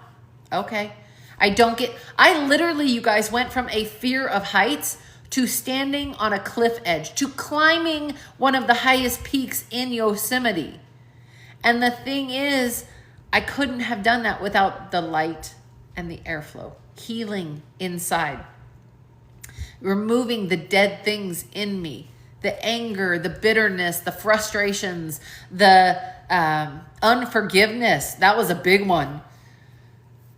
okay. I literally, you guys, went from a fear of heights to standing on a cliff edge, to climbing one of the highest peaks in Yosemite. And the thing is, I couldn't have done that without the light and the airflow, healing inside, removing the dead things in me, the anger, the bitterness, the frustrations, the unforgiveness. That was a big one.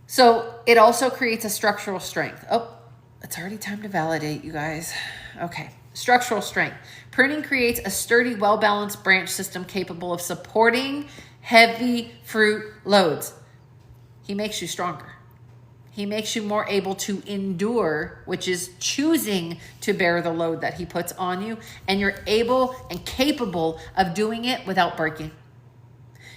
So it also creates a structural strength. Oh, it's already time to validate, you guys. Okay. Structural strength. Pruning creates a sturdy, well-balanced branch system capable of supporting heavy fruit loads. He makes you stronger. He makes you more able to endure, which is choosing to bear the load that he puts on you. And you're able and capable of doing it without breaking.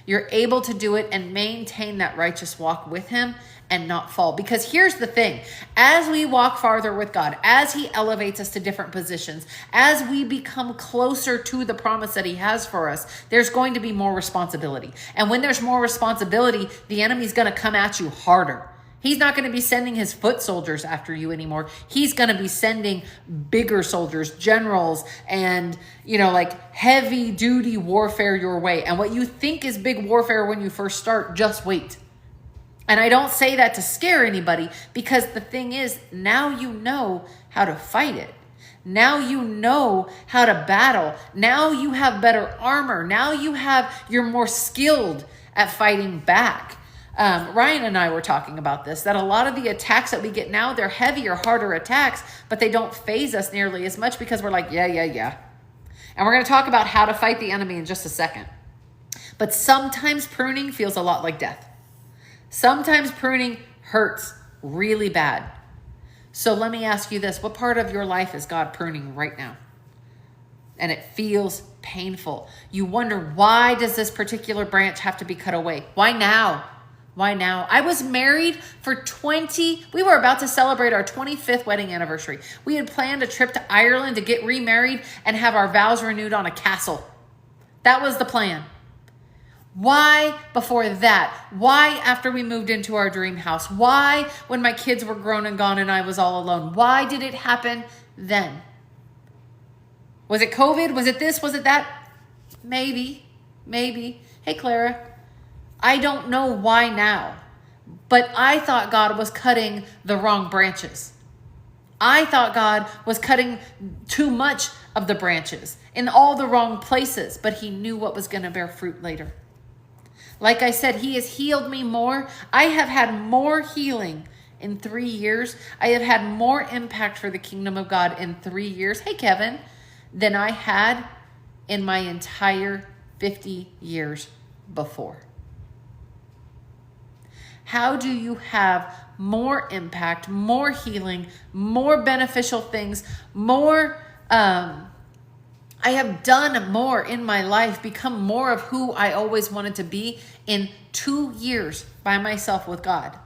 You're able to do it and maintain that righteous walk with him and not fall. Because here's the thing, as we walk farther with God, as he elevates us to different positions, as we become closer to the promise that he has for us, there's going to be more responsibility. And when there's more responsibility, the enemy's going to come at you harder. He's not going to be sending his foot soldiers after you anymore. He's going to be sending bigger soldiers, generals, and, like heavy duty warfare your way. And what you think is big warfare when you first start, just wait. And I don't say that to scare anybody, because the thing is, now you know how to fight it. Now you know how to battle. Now you have better armor. Now you're more skilled at fighting back. Ryan and I were talking about this, that a lot of the attacks that we get now, they're heavier, harder attacks, but they don't phase us nearly as much because we're like, yeah. And we're going to talk about how to fight the enemy in just a second. But sometimes pruning feels a lot like death. Sometimes pruning hurts really bad. So let me ask you this. What part of your life is God pruning right now? And it feels painful. You wonder, why does this particular branch have to be cut away? Why now? Why now? I was married for we were about to celebrate our 25th wedding anniversary. We had planned a trip to Ireland to get remarried and have our vows renewed on a castle. That was the plan. Why before that? Why after we moved into our dream house? Why when my kids were grown and gone and I was all alone? Why did it happen then? Was it COVID? Was it this? Was it that? Maybe. Hey, Clara, I don't know why now, but I thought God was cutting the wrong branches. I thought God was cutting too much of the branches in all the wrong places, but he knew what was going to bear fruit later. Like I said, he has healed me more. I have had more healing in 3 years. I have had more impact for the kingdom of God in 3 years. Hey, Kevin, than I had in my entire 50 years before? How do you have more impact, more healing, more beneficial things, more, I have done more in my life, become more of who I always wanted to be in 2 years by myself with God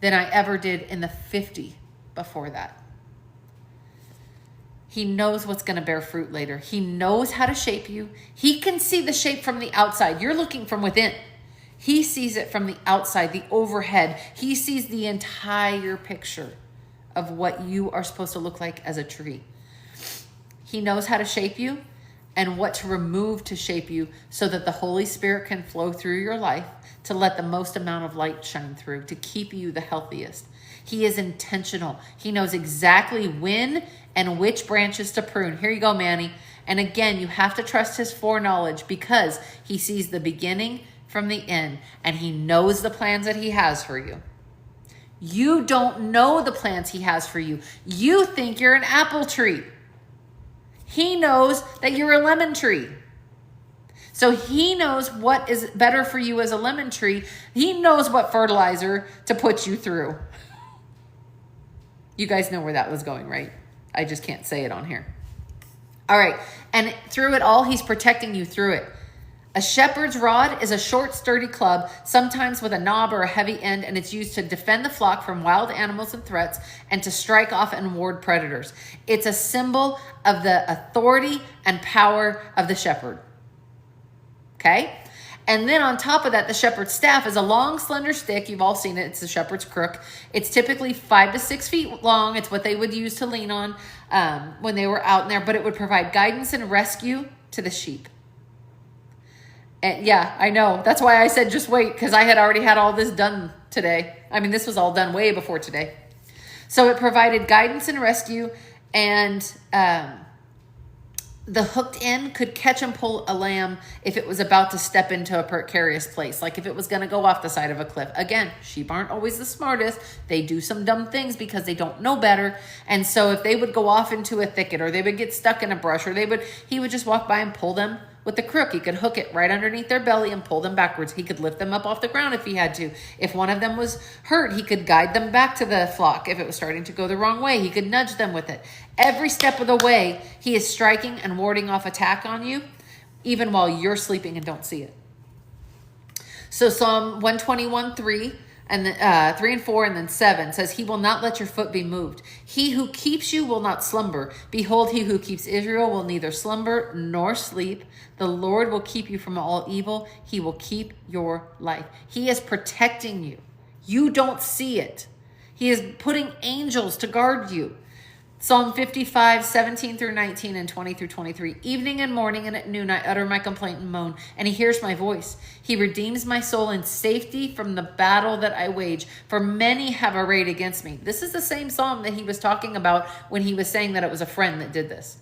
than I ever did in the 50 before that. He knows what's going to bear fruit later. He knows how to shape you. He can see the shape from the outside. You're looking from within. He sees it from the outside, the overhead. He sees the entire picture of what you are supposed to look like as a tree. He knows how to shape you and what to remove to shape you so that the Holy Spirit can flow through your life to let the most amount of light shine through, to keep you the healthiest. He is intentional. He knows exactly when and which branches to prune. Here you go, Manny. And again, you have to trust his foreknowledge because he sees the beginning from the end, and he knows the plans that he has for you. You don't know the plans he has for you. You think you're an apple tree. He knows that you're a lemon tree. So he knows what is better for you as a lemon tree. He knows what fertilizer to put you through. You guys know where that was going, right? I just can't say it on here. All right. And through it all, he's protecting you through it. A shepherd's rod is a short, sturdy club, sometimes with a knob or a heavy end, and it's used to defend the flock from wild animals and threats and to strike off and ward predators. It's a symbol of the authority and power of the shepherd. Okay? And then on top of that, the shepherd's staff is a long, slender stick. You've all seen it. It's the shepherd's crook. It's typically 5 to 6 feet long. It's what they would use to lean on when they were out in there, but it would provide guidance and rescue to the sheep. And yeah, I know. That's why I said just wait, because I had already had all this done today. I mean, this was all done way before today. So it provided guidance and rescue, and the hooked end could catch and pull a lamb if it was about to step into a precarious place, like if it was going to go off the side of a cliff. Again, sheep aren't always the smartest. They do some dumb things because they don't know better. And so if they would go off into a thicket, or they would get stuck in a brush, or he would just walk by and pull them with the crook. He could hook it right underneath their belly and pull them backwards. He could lift them up off the ground if he had to. If one of them was hurt, he could guide them back to the flock. If it was starting to go the wrong way, he could nudge them with it. Every step of the way, he is striking and warding off attack on you, even while you're sleeping and don't see it. So Psalm 121:3 and 3 and 4 and then 7 says, he will not let your foot be moved. He who keeps you will not slumber. Behold, he who keeps Israel will neither slumber nor sleep. The Lord will keep you from all evil. He will keep your life. He is protecting you. You don't see it. He is putting angels to guard you. Psalm 55, 17 through 19 and 20 through 23. Evening and morning and at noon I utter my complaint and moan, and he hears my voice. He redeems my soul in safety from the battle that I wage, for many have arrayed against me. This is the same psalm that he was talking about when he was saying that it was a friend that did this.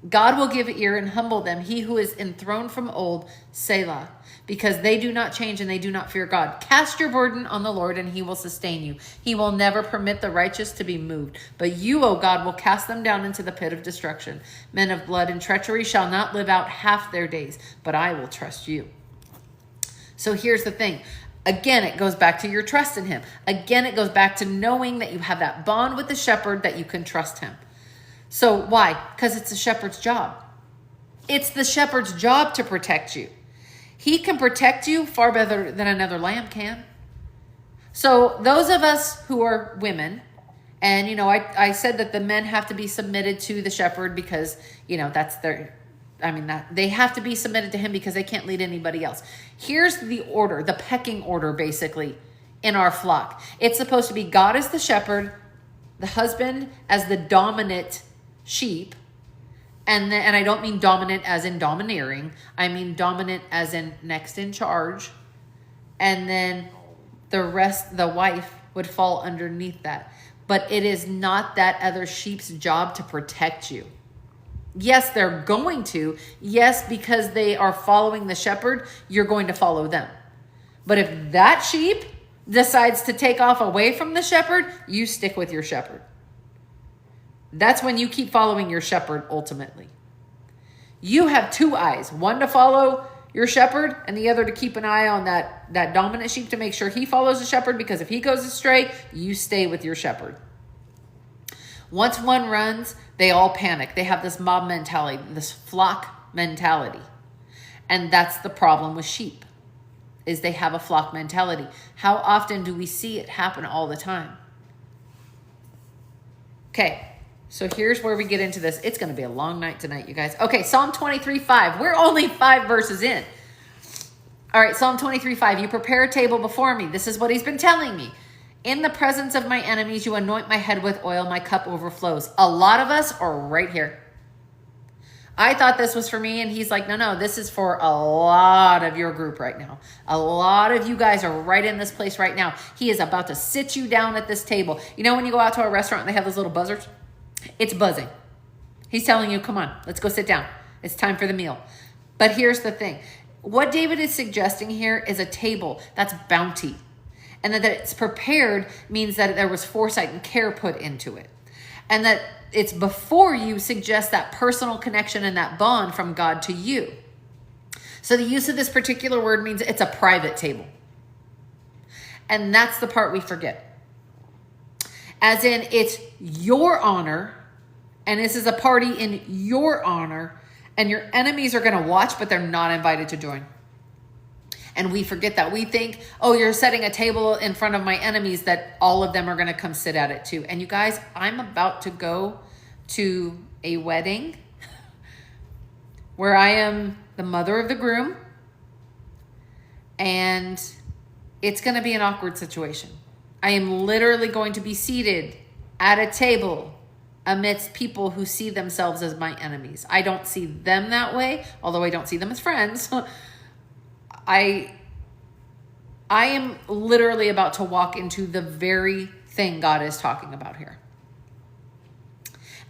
God will give ear and humble them, he who is enthroned from old, Selah, because they do not change and they do not fear God. Cast your burden on the Lord and he will sustain you. He will never permit the righteous to be moved. But you, O God, will cast them down into the pit of destruction. Men of blood and treachery shall not live out half their days, but I will trust you. So here's the thing. Again, it goes back to your trust in him. Again, it goes back to knowing that you have that bond with the shepherd, that you can trust him. So why? Because it's the shepherd's job. It's the shepherd's job to protect you. He can protect you far better than another lamb can. So those of us who are women, and, I said that the men have to be submitted to the shepherd because, that's they have to be submitted to him because they can't lead anybody else. Here's the order, the pecking order, basically, in our flock. It's supposed to be God as the shepherd, the husband as the dominant sheep, and I don't mean dominant as in domineering. I mean dominant as in next in charge. And then the rest, the wife, would fall underneath that. But it is not that other sheep's job to protect you. Yes, they're going to. Yes, because they are following the shepherd, you're going to follow them. But if that sheep decides to take off away from the shepherd, you stick with your shepherd. That's when you keep following your shepherd ultimately. You have two eyes, one to follow your shepherd and the other to keep an eye on that dominant sheep to make sure he follows the shepherd, because if he goes astray, you stay with your shepherd. Once one runs, they all panic. They have this mob mentality, this flock mentality. And that's the problem with sheep, is they have a flock mentality. How often do we see it happen? All the time. Okay, so here's where we get into this. It's going to be a long night tonight, you guys. Okay, Psalm 23:5. We're only 5 verses in. All right, Psalm 23:5. You prepare a table before me. This is what he's been telling me. In the presence of my enemies, you anoint my head with oil. My cup overflows. A lot of us are right here. I thought this was for me, and he's like, no, this is for a lot of your group right now. A lot of you guys are right in this place right now. He is about to sit you down at this table. You know when you go out to a restaurant and they have those little buzzers? It's buzzing. He's telling you, come on, let's go sit down. It's time for the meal. But here's the thing. What David is suggesting here is a table that's bounty. And that it's prepared means that there was foresight and care put into it. And that it's before you suggests that personal connection and that bond from God to you. So the use of this particular word means it's a private table. And that's the part we forget. As in, it's your honor, and this is a party in your honor, and your enemies are going to watch, but they're not invited to join. And we forget that. We think, oh, you're setting a table in front of my enemies that all of them are going to come sit at it too. And you guys, I'm about to go to a wedding where I am the mother of the groom. And it's going to be an awkward situation. I am literally going to be seated at a table amidst people who see themselves as my enemies. I don't see them that way, although I don't see them as friends. I am literally about to walk into the very thing God is talking about here.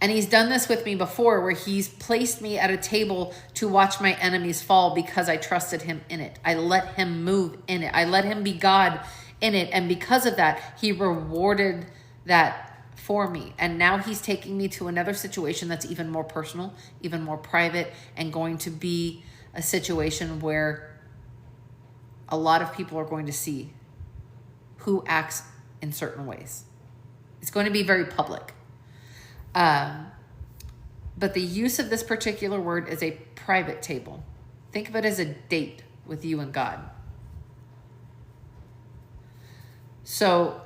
And he's done this with me before, where he's placed me at a table to watch my enemies fall because I trusted him in it. I let him move in it. I let him be God in it. And because of that, he rewarded that for me. And now he's taking me to another situation that's even more personal, even more private, and going to be a situation where a lot of people are going to see who acts in certain ways. It's going to be very public. But the use of this particular word is a private table. Think of it as a date with you and God. So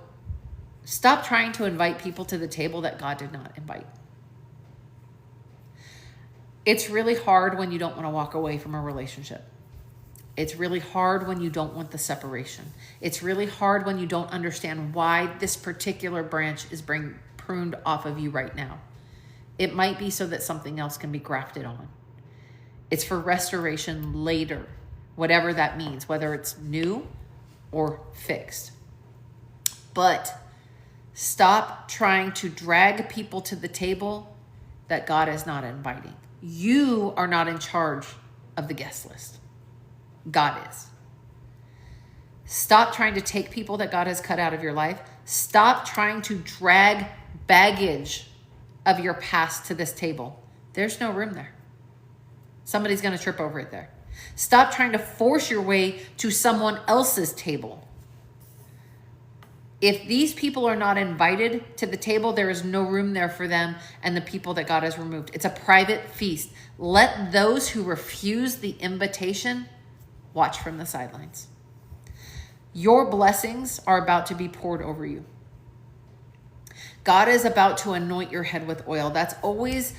stop trying to invite people to the table that God did not invite. It's really hard when you don't want to walk away from a relationship. It's really hard when you don't want the separation. It's really hard when you don't understand why this particular branch is being pruned off of you right now. It might be so that something else can be grafted on. It's for restoration later, whatever that means, whether it's new or fixed. But stop trying to drag people to the table that God is not inviting. You are not in charge of the guest list. God is. Stop trying to take people that God has cut out of your life. Stop trying to drag baggage of your past to this table. There's no room there. Somebody's going to trip over it there. Stop trying to force your way to someone else's table. If these people are not invited to the table, there is no room there for them and the people that God has removed. It's a private feast. Let those who refuse the invitation watch from the sidelines. Your blessings are about to be poured over you. God is about to anoint your head with oil. That's always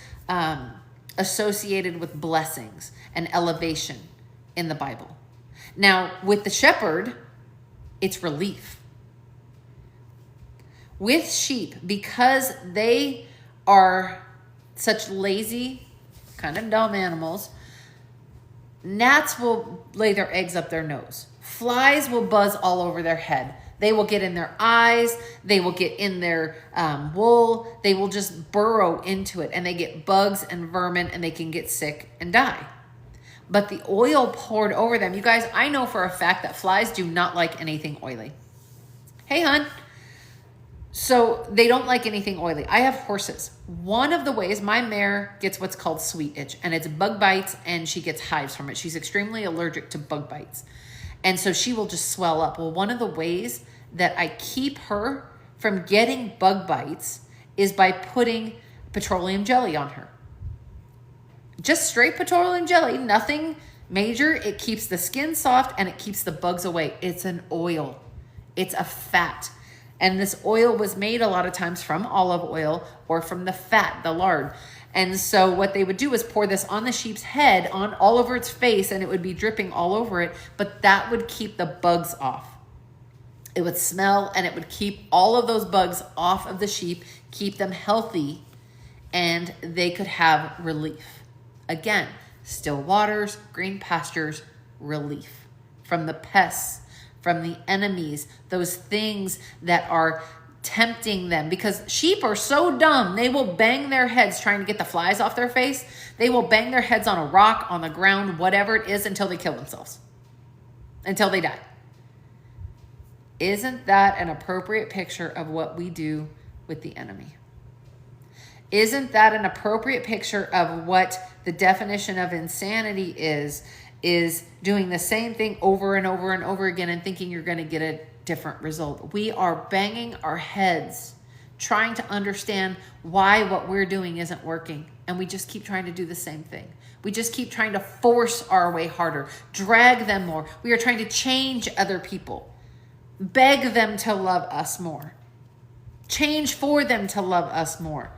associated with blessings and elevation in the Bible. Now, with the shepherd, it's relief. With sheep, because they are such lazy, kind of dumb animals, gnats will lay their eggs up their nose. Flies will buzz all over their head. They will get in their eyes. They will get in their wool. They will just burrow into it, and they get bugs and vermin, and they can get sick and die. But the oil poured over them. You guys, I know for a fact that flies do not like anything oily. Hey, hon. So they don't like anything oily. I have horses. One of the ways, my mare gets what's called sweet itch, and it's bug bites, and she gets hives from it. She's extremely allergic to bug bites. And so she will just swell up. Well, one of the ways that I keep her from getting bug bites is by putting petroleum jelly on her. Just straight petroleum jelly, nothing major. It keeps the skin soft and it keeps the bugs away. It's an oil. It's a fat. And this oil was made a lot of times from olive oil or from the fat, the lard. And so what they would do is pour this on the sheep's head, on all over its face, and it would be dripping all over it. But that would keep the bugs off. It would smell and it would keep all of those bugs off of the sheep, keep them healthy, and they could have relief. Again, still waters, green pastures, relief from the pests, from the enemies, those things that are tempting them, because sheep are so dumb. They will bang their heads trying to get the flies off their face. They will bang their heads on a rock, on the ground, whatever it is, until they kill themselves, until they die. Isn't that an appropriate picture of what we do with the enemy? Isn't that an appropriate picture of what the definition of insanity is doing the same thing over and over and over again and thinking you're going to get a different result? We are banging our heads trying to understand why what we're doing isn't working. And we just keep trying to do the same thing. We just keep trying to force our way harder, drag them more. We are trying to change other people, beg them to love us more, change for them to love us more.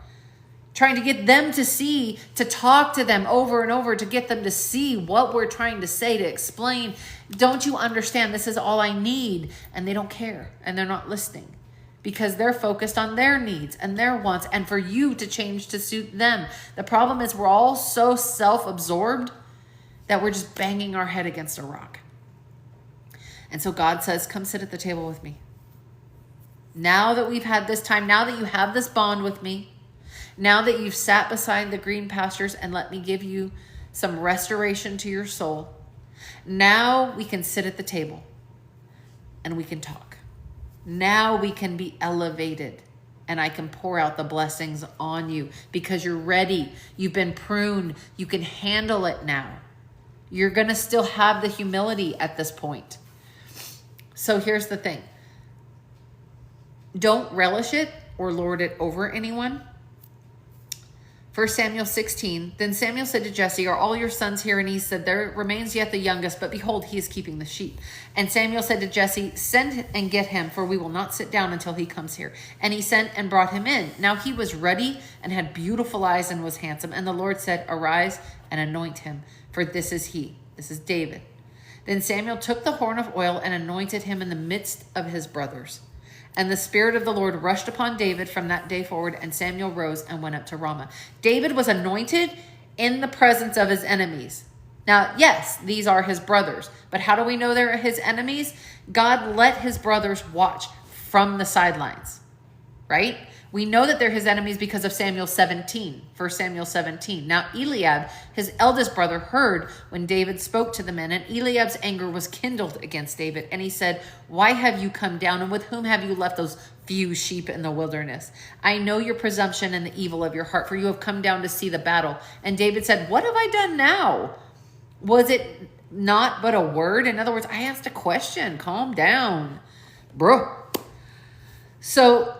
Trying to get them to see, to talk to them over and over, to get them to see what we're trying to say, to explain. Don't you understand? This is all I need. And they don't care. And they're not listening because they're focused on their needs and their wants and for you to change to suit them. The problem is we're all so self-absorbed that we're just banging our head against a rock. And so God says, come sit at the table with me. Now that we've had this time, now that you have this bond with me, now that you've sat beside the green pastures and let me give you some restoration to your soul, now we can sit at the table and we can talk. Now we can be elevated and I can pour out the blessings on you because you're ready. You've been pruned. You can handle it now. You're going to still have the humility at this point. So here's the thing. Don't relish it or lord it over anyone. 1 Samuel 16, then Samuel said to Jesse, are all your sons here? And he said, there remains yet the youngest, but behold, he is keeping the sheep. And Samuel said to Jesse, send and get him, for we will not sit down until he comes here. And he sent and brought him in. Now he was ruddy and had beautiful eyes and was handsome. And the Lord said, arise and anoint him, for this is he. This is David. Then Samuel took the horn of oil and anointed him in the midst of his brothers. And the Spirit of the Lord rushed upon David from that day forward, and Samuel rose and went up to Ramah. David was anointed in the presence of his enemies. Now, yes, these are his brothers, but how do we know they're his enemies? God let his brothers watch from the sidelines, right? We know that they're his enemies because of Samuel 17, 1 Samuel 17. Now, Eliab, his eldest brother, heard when David spoke to the men, and Eliab's anger was kindled against David. And he said, why have you come down, and with whom have you left those few sheep in the wilderness? I know your presumption and the evil of your heart, for you have come down to see the battle. And David said, what have I done now? Was it not but a word? In other words, I asked a question. Calm down, bro. So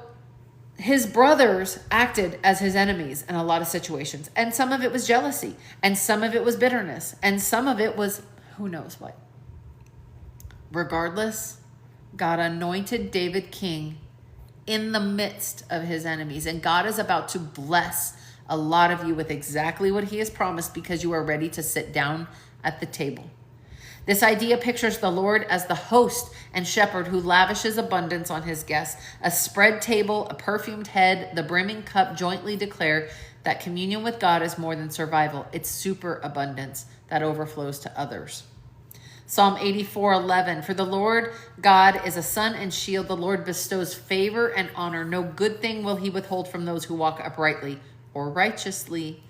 his brothers acted as his enemies in a lot of situations. And some of it was jealousy. And some of it was bitterness. And some of it was who knows what. Regardless, God anointed David king in the midst of his enemies. And God is about to bless a lot of you with exactly what he has promised because you are ready to sit down at the table. This idea pictures the Lord as the host and shepherd who lavishes abundance on his guests. A spread table, a perfumed head, the brimming cup jointly declare that communion with God is more than survival. It's superabundance that overflows to others. Psalm 84:11, for the Lord God is a sun and shield. The Lord bestows favor and honor. No good thing will he withhold from those who walk uprightly or righteously.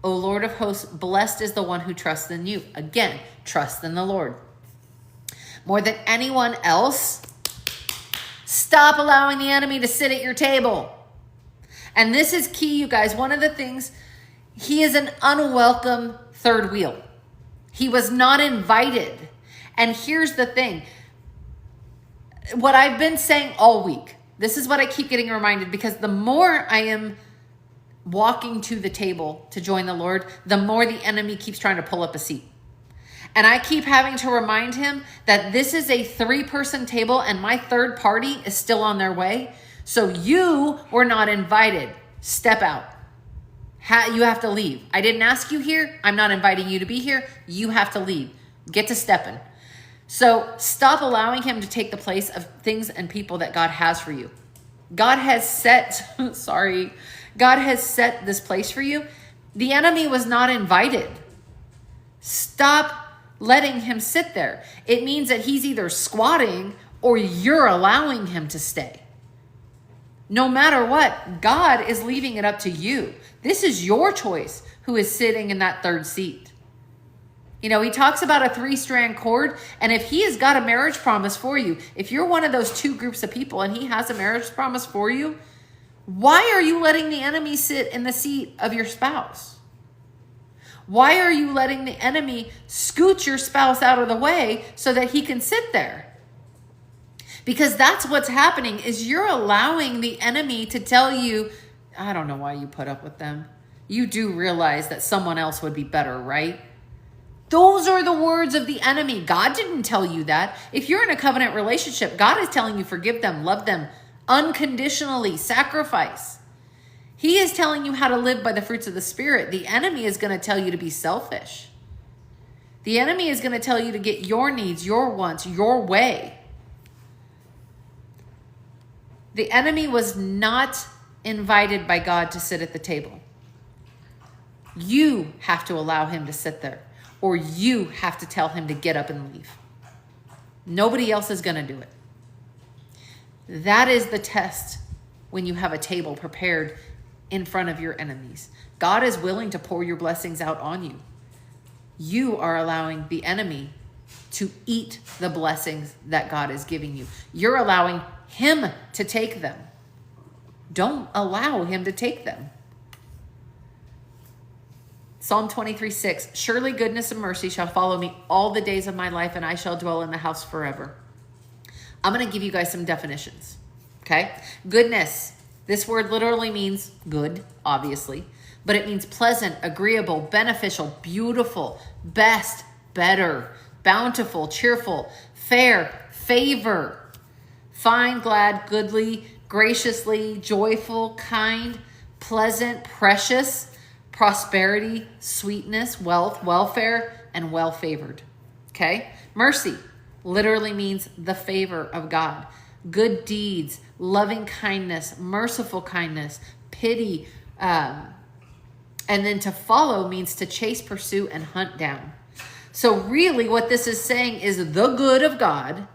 O Lord of hosts, blessed is the one who trusts in you. Again, trust in the Lord. More than anyone else, Stop allowing the enemy to sit at your table. And this is key, you guys. One of the things, he is an unwelcome third wheel. He was not invited. And here's the thing. What I've been saying all week, this is what I keep getting reminded, because the more I am walking to the table to join the Lord, the more the enemy keeps trying to pull up a seat. And I keep having to remind him that this is a 3-person table and my third party is still on their way. So you were not invited. Step out. You have to leave. I didn't ask you here. I'm not inviting you to be here. You have to leave. Get to stepping. So stop allowing him to take the place of things and people that God has for you. God has set, God has set this place for you. The enemy was not invited. Stop letting him sit there. It means that he's either squatting or you're allowing him to stay. No matter what, God is leaving it up to you. This is your choice who is sitting in that third seat. You know, he talks about a 3-strand cord, and if he has got a marriage promise for you, if you're one of those 2 groups of people and he has a marriage promise for you, why are you letting the enemy sit in the seat of your spouse? Why are you letting the enemy scoot your spouse out of the way so that he can sit there? Because that's what's happening, is you're allowing the enemy to tell you, I don't know why you put up with them. You do realize that someone else would be better, right? Those are the words of the enemy. God didn't tell you that. If you're in a covenant relationship, God is telling you forgive them, love them unconditionally, sacrifice. He is telling you how to live by the fruits of the Spirit. The enemy is going to tell you to be selfish. The enemy is going to tell you to get your needs, your wants, your way. The enemy was not invited by God to sit at the table. You have to allow him to sit there, or you have to tell him to get up and leave. Nobody else is going to do it. That is the test when you have a table prepared in front of your enemies. God is willing to pour your blessings out on you. You are allowing the enemy to eat the blessings that God is giving you. You're allowing him to take them. Don't allow him to take them. Psalm 23:6, surely goodness and mercy shall follow me all the days of my life, and I shall dwell in the house forever. I'm going to give you guys some definitions, okay? Goodness, this word literally means good, obviously, but it means pleasant, agreeable, beneficial, beautiful, best, better, bountiful, cheerful, fair, favor, fine, glad, goodly, graciously, joyful, kind, pleasant, precious, prosperity, sweetness, wealth, welfare, and well-favored. Okay? Mercy literally means the favor of God. Good deeds, loving kindness, merciful kindness, pity, and then to follow means to chase, pursue, and hunt down. So really what this is saying is the good of God,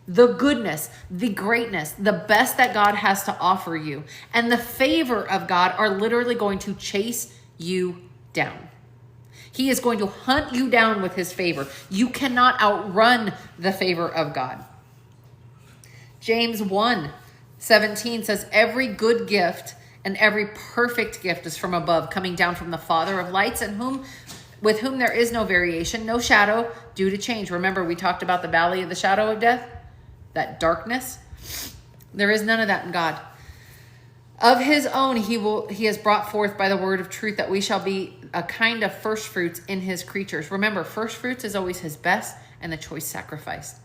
the goodness, the greatness, the best that God has to offer you, and the favor of God are literally going to chase you down. He is going to hunt you down with his favor. You cannot outrun the favor of God. James 1:17 says, every good gift and every perfect gift is from above, coming down from the Father of lights, and with whom there is no variation, no shadow due to change. Remember, we talked about the valley of the shadow of death, that darkness. There is none of that in God. Of his own, he has brought forth by the word of truth that we shall be a kind of first fruits in his creatures. Remember, first fruits is always his best and the choice sacrifice.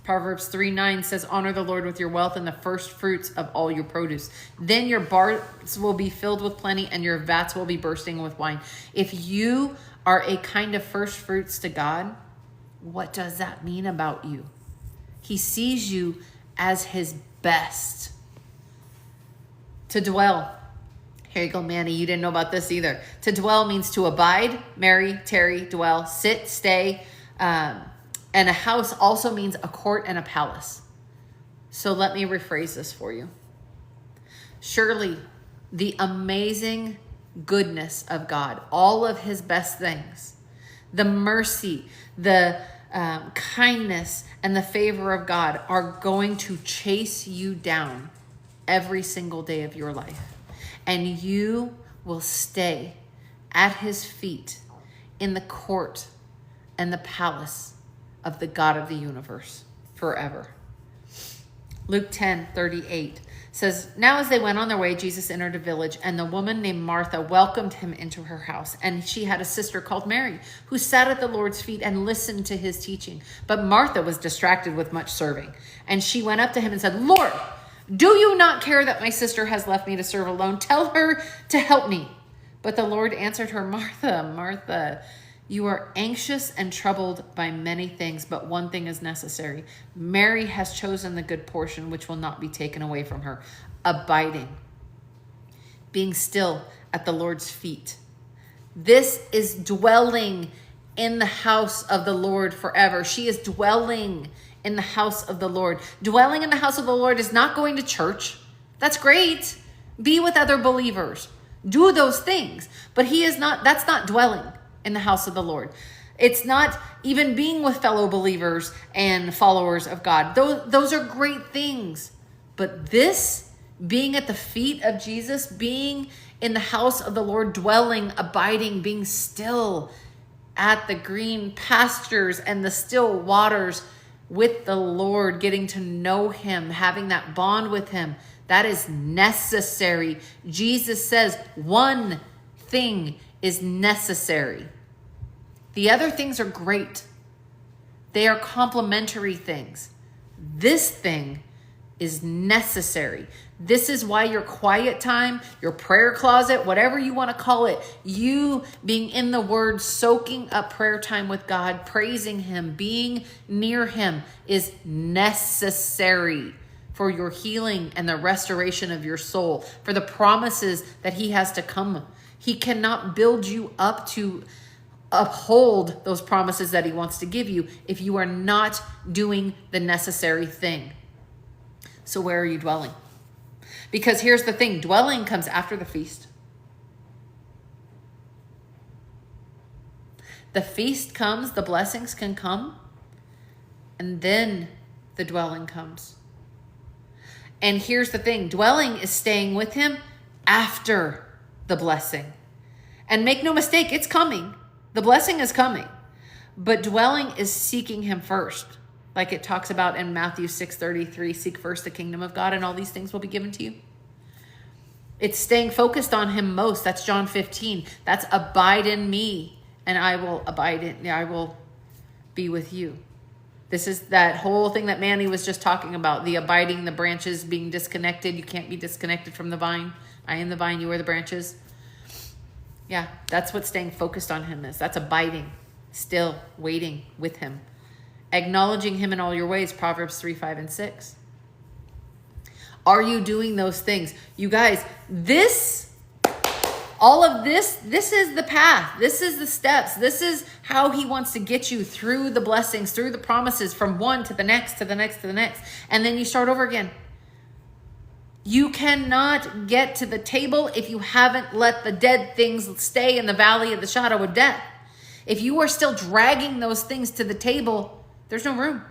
Proverbs 3:9 says, honor the Lord with your wealth and the first fruits of all your produce. Then your barns will be filled with plenty and your vats will be bursting with wine. If you are a kind of first fruits to God, what does that mean about you? He sees you as his best. To dwell. Here you go, Manny. You didn't know about this either. To dwell means to abide, marry, tarry, dwell, sit, stay. And a house also means a court and a palace. So let me rephrase this for you. Surely the amazing goodness of God, all of his best things, the mercy, the kindness and the favor of God are going to chase you down every single day of your life. And you will stay at his feet in the court and the palace of the God of the universe forever. Luke 10:38 says, now as they went on their way, Jesus entered a village, and the woman named Martha welcomed him into her house. And she had a sister called Mary, who sat at the Lord's feet and listened to his teaching. But Martha was distracted with much serving. And she went up to him and said, Lord, do you not care that my sister has left me to serve alone? Tell her to help me. But the Lord answered her, Martha, Martha, you are anxious and troubled by many things, but one thing is necessary. Mary has chosen the good portion, which will not be taken away from her. Abiding, being still at the Lord's feet. This is dwelling in the house of the Lord forever. She is dwelling in the house of the Lord. Dwelling in the house of the Lord is not going to church. That's great. Be with other believers. Do those things. But that's not dwelling in the house of the Lord. It's not even being with fellow believers and followers of God. Those are great things. But this, being at the feet of Jesus, being in the house of the Lord, dwelling, abiding, being still at the green pastures and the still waters with the Lord, getting to know him, having that bond with him, that is necessary. Jesus says one thing is necessary. The other things are great. They are complementary things. This thing is necessary. This is why your quiet time, your prayer closet, whatever you want to call it, you being in the Word, soaking up prayer time with God, praising him, being near him is necessary for your healing and the restoration of your soul, for the promises that he has to come. He cannot build you up to uphold those promises that he wants to give you if you are not doing the necessary thing. So where are you dwelling? Because here's the thing, dwelling comes after the feast. The feast comes, the blessings can come, and then the dwelling comes. And here's the thing, dwelling is staying with him after the blessing. And make no mistake, it's coming. The blessing is coming. But dwelling is seeking him first. Like it talks about in Matthew 6:33, seek first the kingdom of God and all these things will be given to you. It's staying focused on him most. That's John 15. That's abide in me and I will be with you. This is that whole thing that Manny was just talking about, the abiding, the branches being disconnected. You can't be disconnected from the vine. I am the vine, you are the branches. Yeah, that's what staying focused on him is. That's abiding, still waiting with him. Acknowledging him in all your ways, Proverbs 3, 5, and 6. Are you doing those things? You guys, all of this is the path. This is the steps. This is how he wants to get you through the blessings, through the promises, from one to the next, to the next, to the next. And then you start over again. You cannot get to the table if you haven't let the dead things stay in the valley of the shadow of death. If you are still dragging those things to the table, there's no room.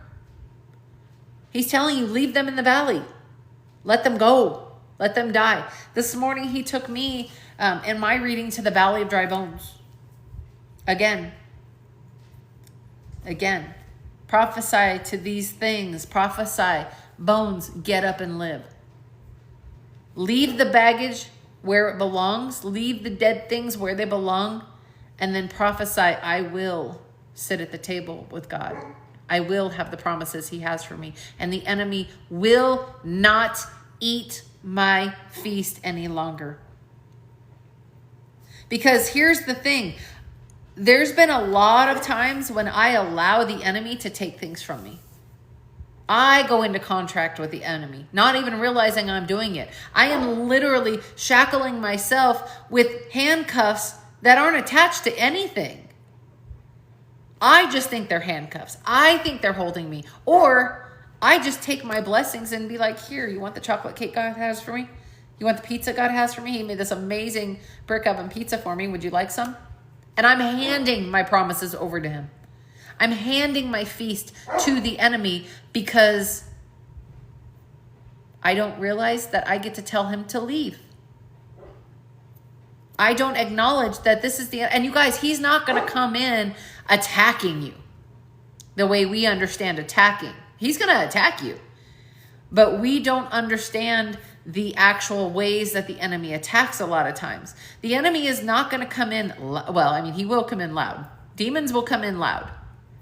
He's telling you, leave them in the valley. Let them go. Let them die. This morning, he took me in my reading to the valley of dry bones. Again. Prophesy to these things. Prophesy. Bones, get up and live. Leave the baggage where it belongs. Leave the dead things where they belong. And then prophesy, I will sit at the table with God. I will have the promises he has for me. And the enemy will not eat my feast any longer. Because here's the thing. There's been a lot of times when I allow the enemy to take things from me. I go into contract with the enemy, not even realizing I'm doing it. I am literally shackling myself with handcuffs that aren't attached to anything. I just think they're handcuffs. I think they're holding me. Or I just take my blessings and be like, here, you want the chocolate cake God has for me? You want the pizza God has for me? He made this amazing brick oven pizza for me. Would you like some? And I'm handing my promises over to him. I'm handing my feast to the enemy because I don't realize that I get to tell him to leave. I don't acknowledge that this is and you guys, he's not going to come in attacking you the way we understand attacking. He's going to attack you. But we don't understand the actual ways that the enemy attacks a lot of times. The enemy is not going to come in, well, I mean, he will come in loud. Demons will come in loud.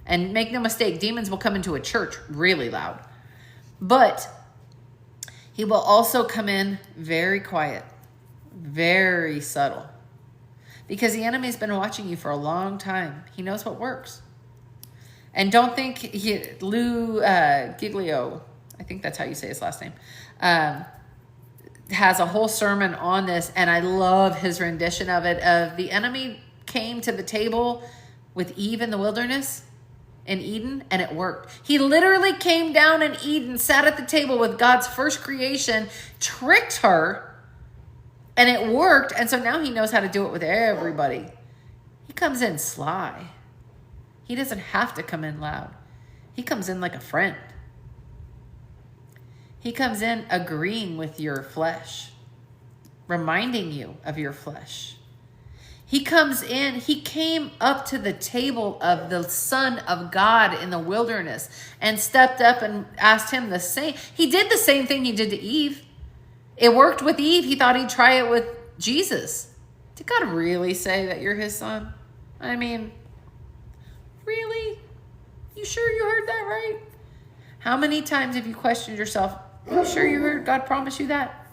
And make no mistake, demons will come into a church really loud. But he will also come in very quiet, very subtle. Because the enemy's been watching you for a long time. He knows what works. And don't think Lou Giglio, I think that's how you say his last name, has a whole sermon on this, and I love his rendition of it. Of the enemy came to the table with Eve in the wilderness in Eden, and it worked. He literally came down in Eden, sat at the table with God's first creation, tricked her, and it worked. And so now he knows how to do it with everybody. He comes in sly. He doesn't have to come in loud. He comes in like a friend. He comes in agreeing with your flesh, reminding you of your flesh. He comes in, he came up to the table of the Son of God in the wilderness and stepped up and asked him the same. He did the same thing he did to Eve. It worked with Eve. He thought he'd try it with Jesus. Did God really say that you're his son? I mean, really? You sure you heard that right? How many times have you questioned yourself? Are you sure you heard God promise you that?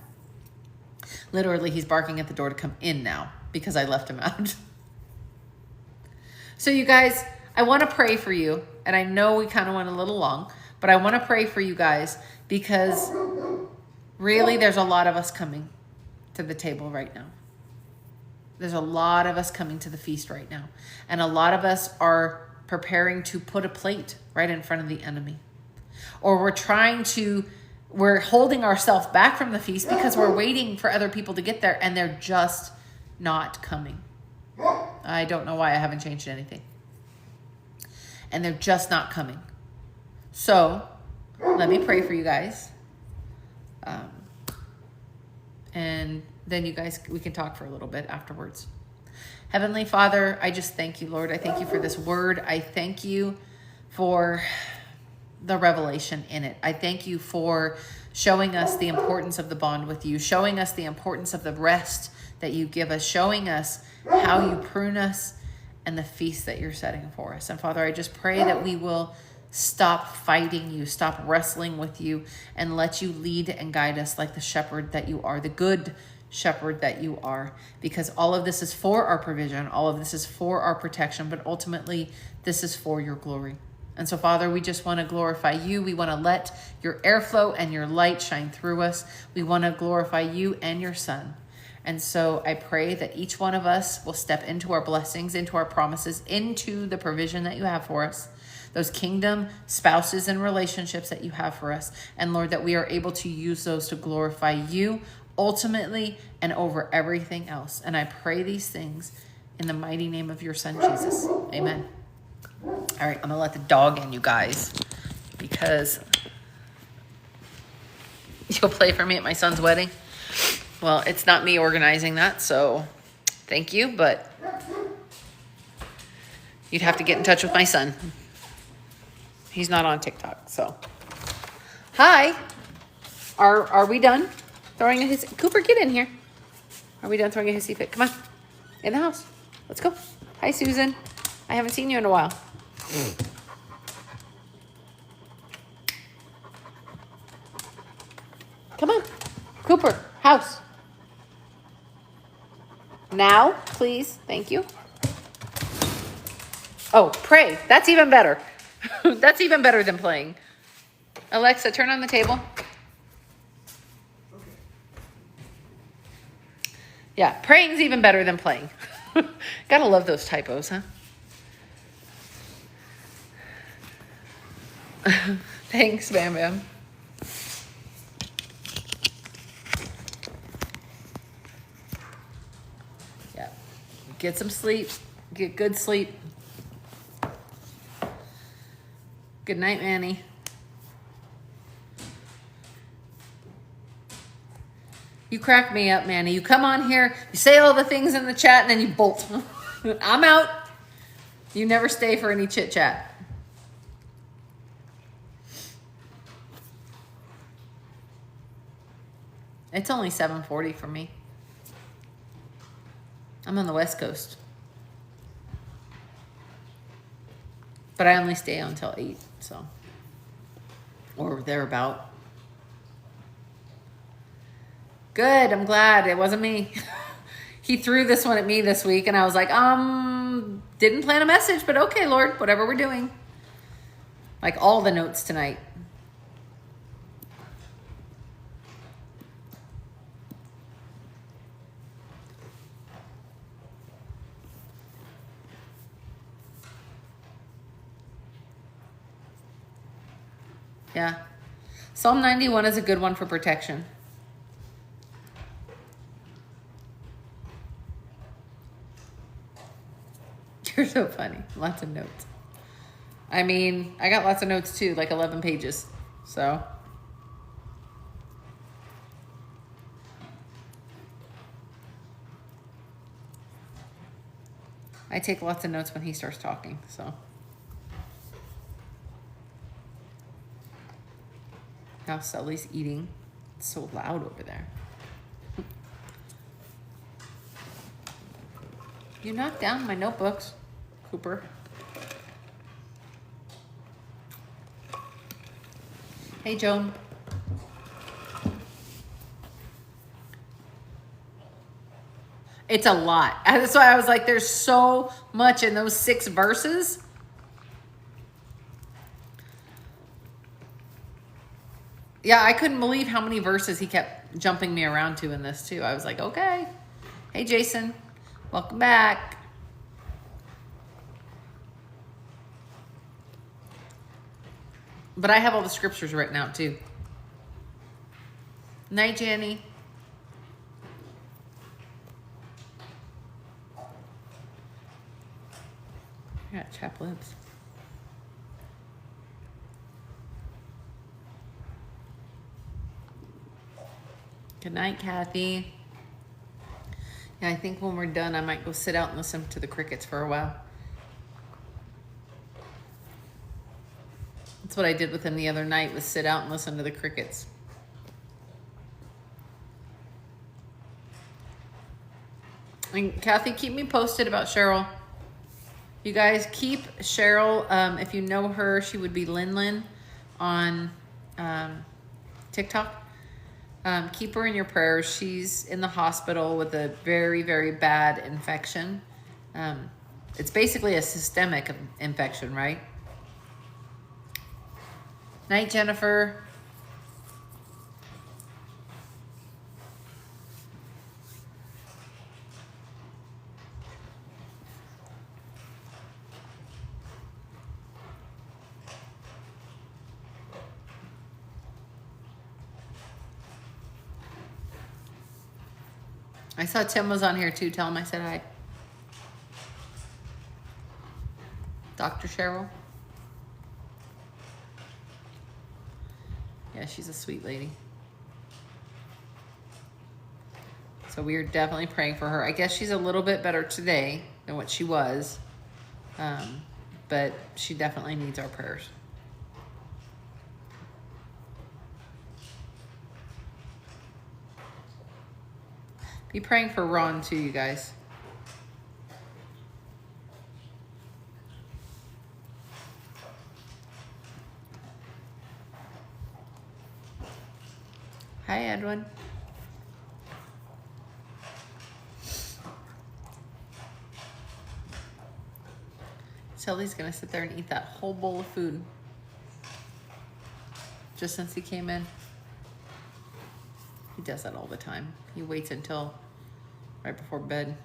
Literally, he's barking at the door to come in now because I left him out. So you guys, I want to pray for you. And I know we kind of went a little long, but I want to pray for you guys because really there's a lot of us coming to the table right now. There's a lot of us coming to the feast right now. And a lot of us are preparing to put a plate right in front of the enemy. Or we're holding ourselves back from the feast because we're waiting for other people to get there and they're just not coming. I don't know why I haven't changed anything. And they're just not coming. So let me pray for you guys. And then you guys, we can talk for a little bit afterwards. Heavenly Father, I just thank you, Lord. I thank you for this word. I thank you for the revelation in it. I thank you for showing us the importance of the bond with you, showing us the importance of the rest that you give us, showing us how you prune us and the feast that you're setting for us. And Father, I just pray that we will stop fighting you, stop wrestling with you, and let you lead and guide us like the shepherd that you are, the good shepherd that you are, because all of this is for our provision, all of this is for our protection, but ultimately this is for your glory. And so, Father, we just want to glorify you. We want to let your airflow and your light shine through us. We want to glorify you and your Son. And so I pray that each one of us will step into our blessings, into our promises, into the provision that you have for us, those kingdom spouses and relationships that you have for us. And Lord, that we are able to use those to glorify you ultimately and over everything else. And I pray these things in the mighty name of your Son, Jesus. Amen. All right, I'm going to let the dog in, you guys, because you'll play for me at my son's wedding. Well, it's not me organizing that, so thank you, but you'd have to get in touch with my son. He's not on TikTok, so. Hi. Are we done throwing a hissy? Cooper, get in here. Are we done throwing a hissy fit? Come on. In the house. Let's go. Hi, Susan. I haven't seen you in a while. Come on. Cooper, house. Now, please. Thank you. Oh, pray. That's even better. That's even better than playing. Alexa, turn on the table. Yeah, praying's even better than playing. Gotta love those typos, huh? Thanks, Bam Bam. Yeah. Get some sleep. Get good sleep. Good night, Manny. You crack me up, Manny. You come on here, you say all the things in the chat, and then you bolt. I'm out. You never stay for any chit chat. It's only 7:40 for me. I'm on the West Coast. But I only stay until 8, so. Or thereabout. Good, I'm glad it wasn't me. He threw this one at me this week, and I was like, didn't plan a message, but okay, Lord, whatever we're doing. Like all the notes tonight. Yeah. Psalm 91 is a good one for protection. You're so funny. Lots of notes. I mean, I got lots of notes too, like 11 pages. So. I take lots of notes when he starts talking, so. Now Sully's eating. It's so loud over there. You knocked down my notebooks, Cooper. Hey, Joan. It's a lot. That's why I was like, there's so much in those 6 verses. Yeah, I couldn't believe how many verses he kept jumping me around to in this too. I was like, okay. Hey, Jason. Welcome back. But I have all the scriptures written out too. Night, Jenny. I got chapped lips. Good night, Kathy. Yeah, I think when we're done, I might go sit out and listen to the crickets for a while. That's what I did with him the other night, was sit out and listen to the crickets. And Kathy, keep me posted about Cheryl. You guys keep Cheryl, if you know her, she would be Lin Lin on TikTok. Keep her in your prayers. She's in the hospital with a very, very bad infection. It's basically a systemic infection, right? Night, Jennifer. I saw Tim was on here too. Tell him I said hi. Dr. Cheryl. Yeah, she's a sweet lady. So we are definitely praying for her. I guess she's a little bit better today than what she was. But she definitely needs our prayers. Be praying for Ron too, you guys. Hi, Edwin. Shelly's gonna sit there and eat that whole bowl of food. Just since he came in. He does that all the time. He waits until right before bed.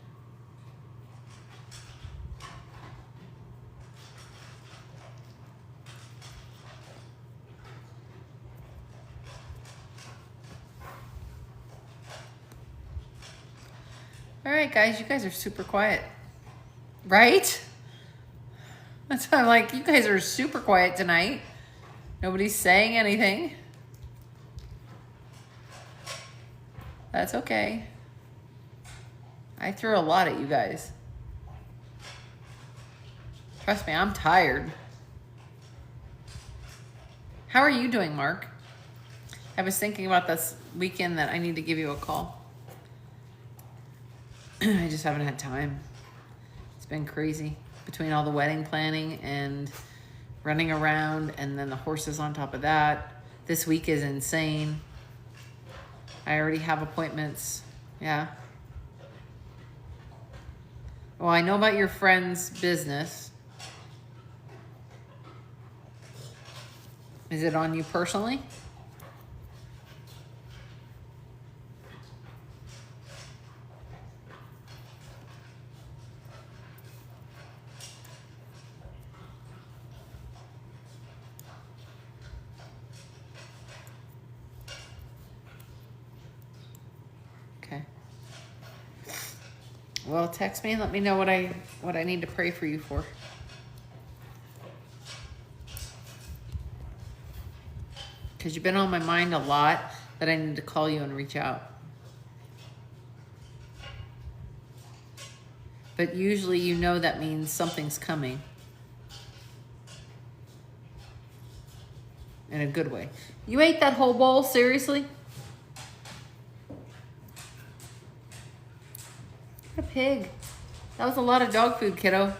All right, guys, you guys are super quiet. Right? That's why I'm like, you guys are super quiet tonight. Nobody's saying anything. That's okay. I threw a lot at you guys. Trust me, I'm tired. How are you doing, Mark? I was thinking about this weekend that I need to give you a call. I just haven't had time. It's been crazy between all the wedding planning and running around and then the horses on top of that. This week is insane. I already have appointments. Yeah. Well, I know about your friend's business. Is it on you personally? Okay. Well, text me and let me know what I need to pray for you for. Because you've been on my mind a lot that I need to call you and reach out. But usually you know that means something's coming. In a good way. You ate that whole bowl? Seriously? What a pig. That was a lot of dog food, kiddo.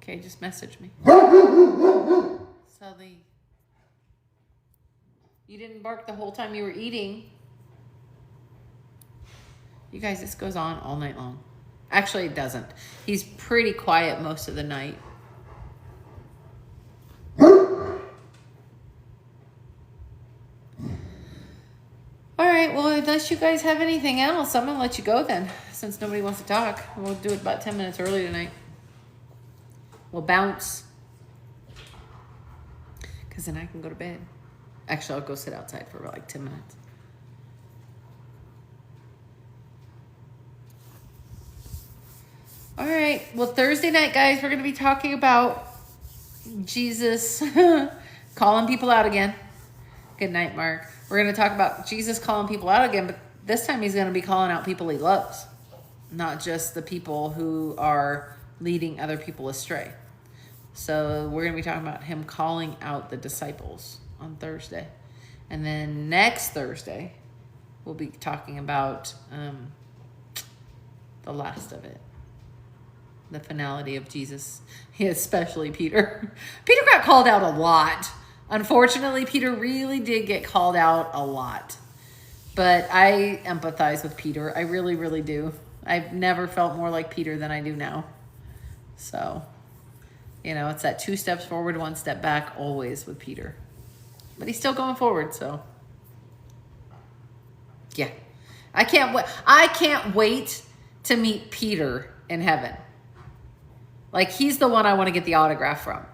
Okay, just message me. Sully. You didn't bark the whole time you were eating. You guys, this goes on all night long. Actually, it doesn't. He's pretty quiet most of the night. All right, well, unless you guys have anything else, I'm going to let you go then, since nobody wants to talk. We'll do it about 10 minutes early tonight. We'll bounce. Because then I can go to bed. Actually, I'll go sit outside for like 10 minutes. All right. Well, Thursday night, guys, we're going to be talking about Jesus calling people out again. Good night, Mark. We're going to talk about Jesus calling people out again, but this time he's going to be calling out people he loves, not just the people who are leading other people astray. So we're going to be talking about him calling out the disciples on Thursday. And then next Thursday, we'll be talking about the last of it. The finality of Jesus, especially Peter. Peter got called out a lot. Unfortunately, Peter really did get called out a lot. But I empathize with Peter. I really, really do. I've never felt more like Peter than I do now. So, you know, it's that 2 steps forward, 1 step back, always with Peter. But he's still going forward, so. Yeah. I can't wait to meet Peter in heaven. Like, he's the one I want to get the autograph from.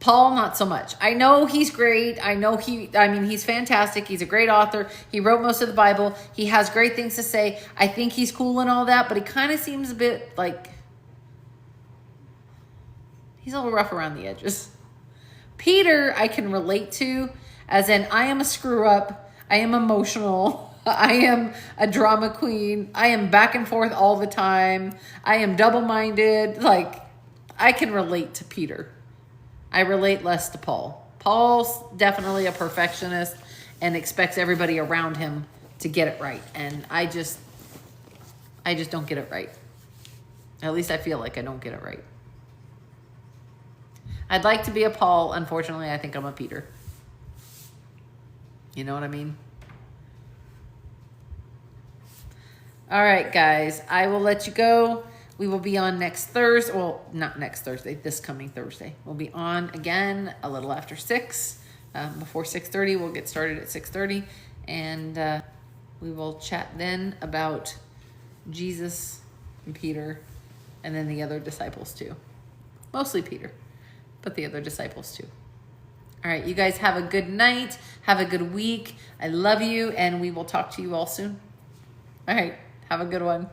Paul, not so much. I know he's great. He's fantastic. He's a great author. He wrote most of the Bible. He has great things to say. I think he's cool and all that, but he kind of seems a bit like he's a little rough around the edges. Peter, I can relate to, as in, I am a screw up. I am emotional. I am a drama queen. I am back and forth all the time. I am double-minded. Like, I can relate to Peter. I relate less to Paul. Paul's definitely a perfectionist and expects everybody around him to get it right. And I just don't get it right. At least I feel like I don't get it right. I'd like to be a Paul. Unfortunately, I think I'm a Peter. You know what I mean? All right, guys. I will let you go. We will be on next Thursday. Well, not next Thursday. This coming Thursday. We'll be on again a little after 6. Before 6:30. We'll get started at 6:30. And we will chat then about Jesus and Peter. And then the other disciples too. Mostly Peter. But the other disciples too. All right. You guys have a good night. Have a good week. I love you. And we will talk to you all soon. All right. Have a good one.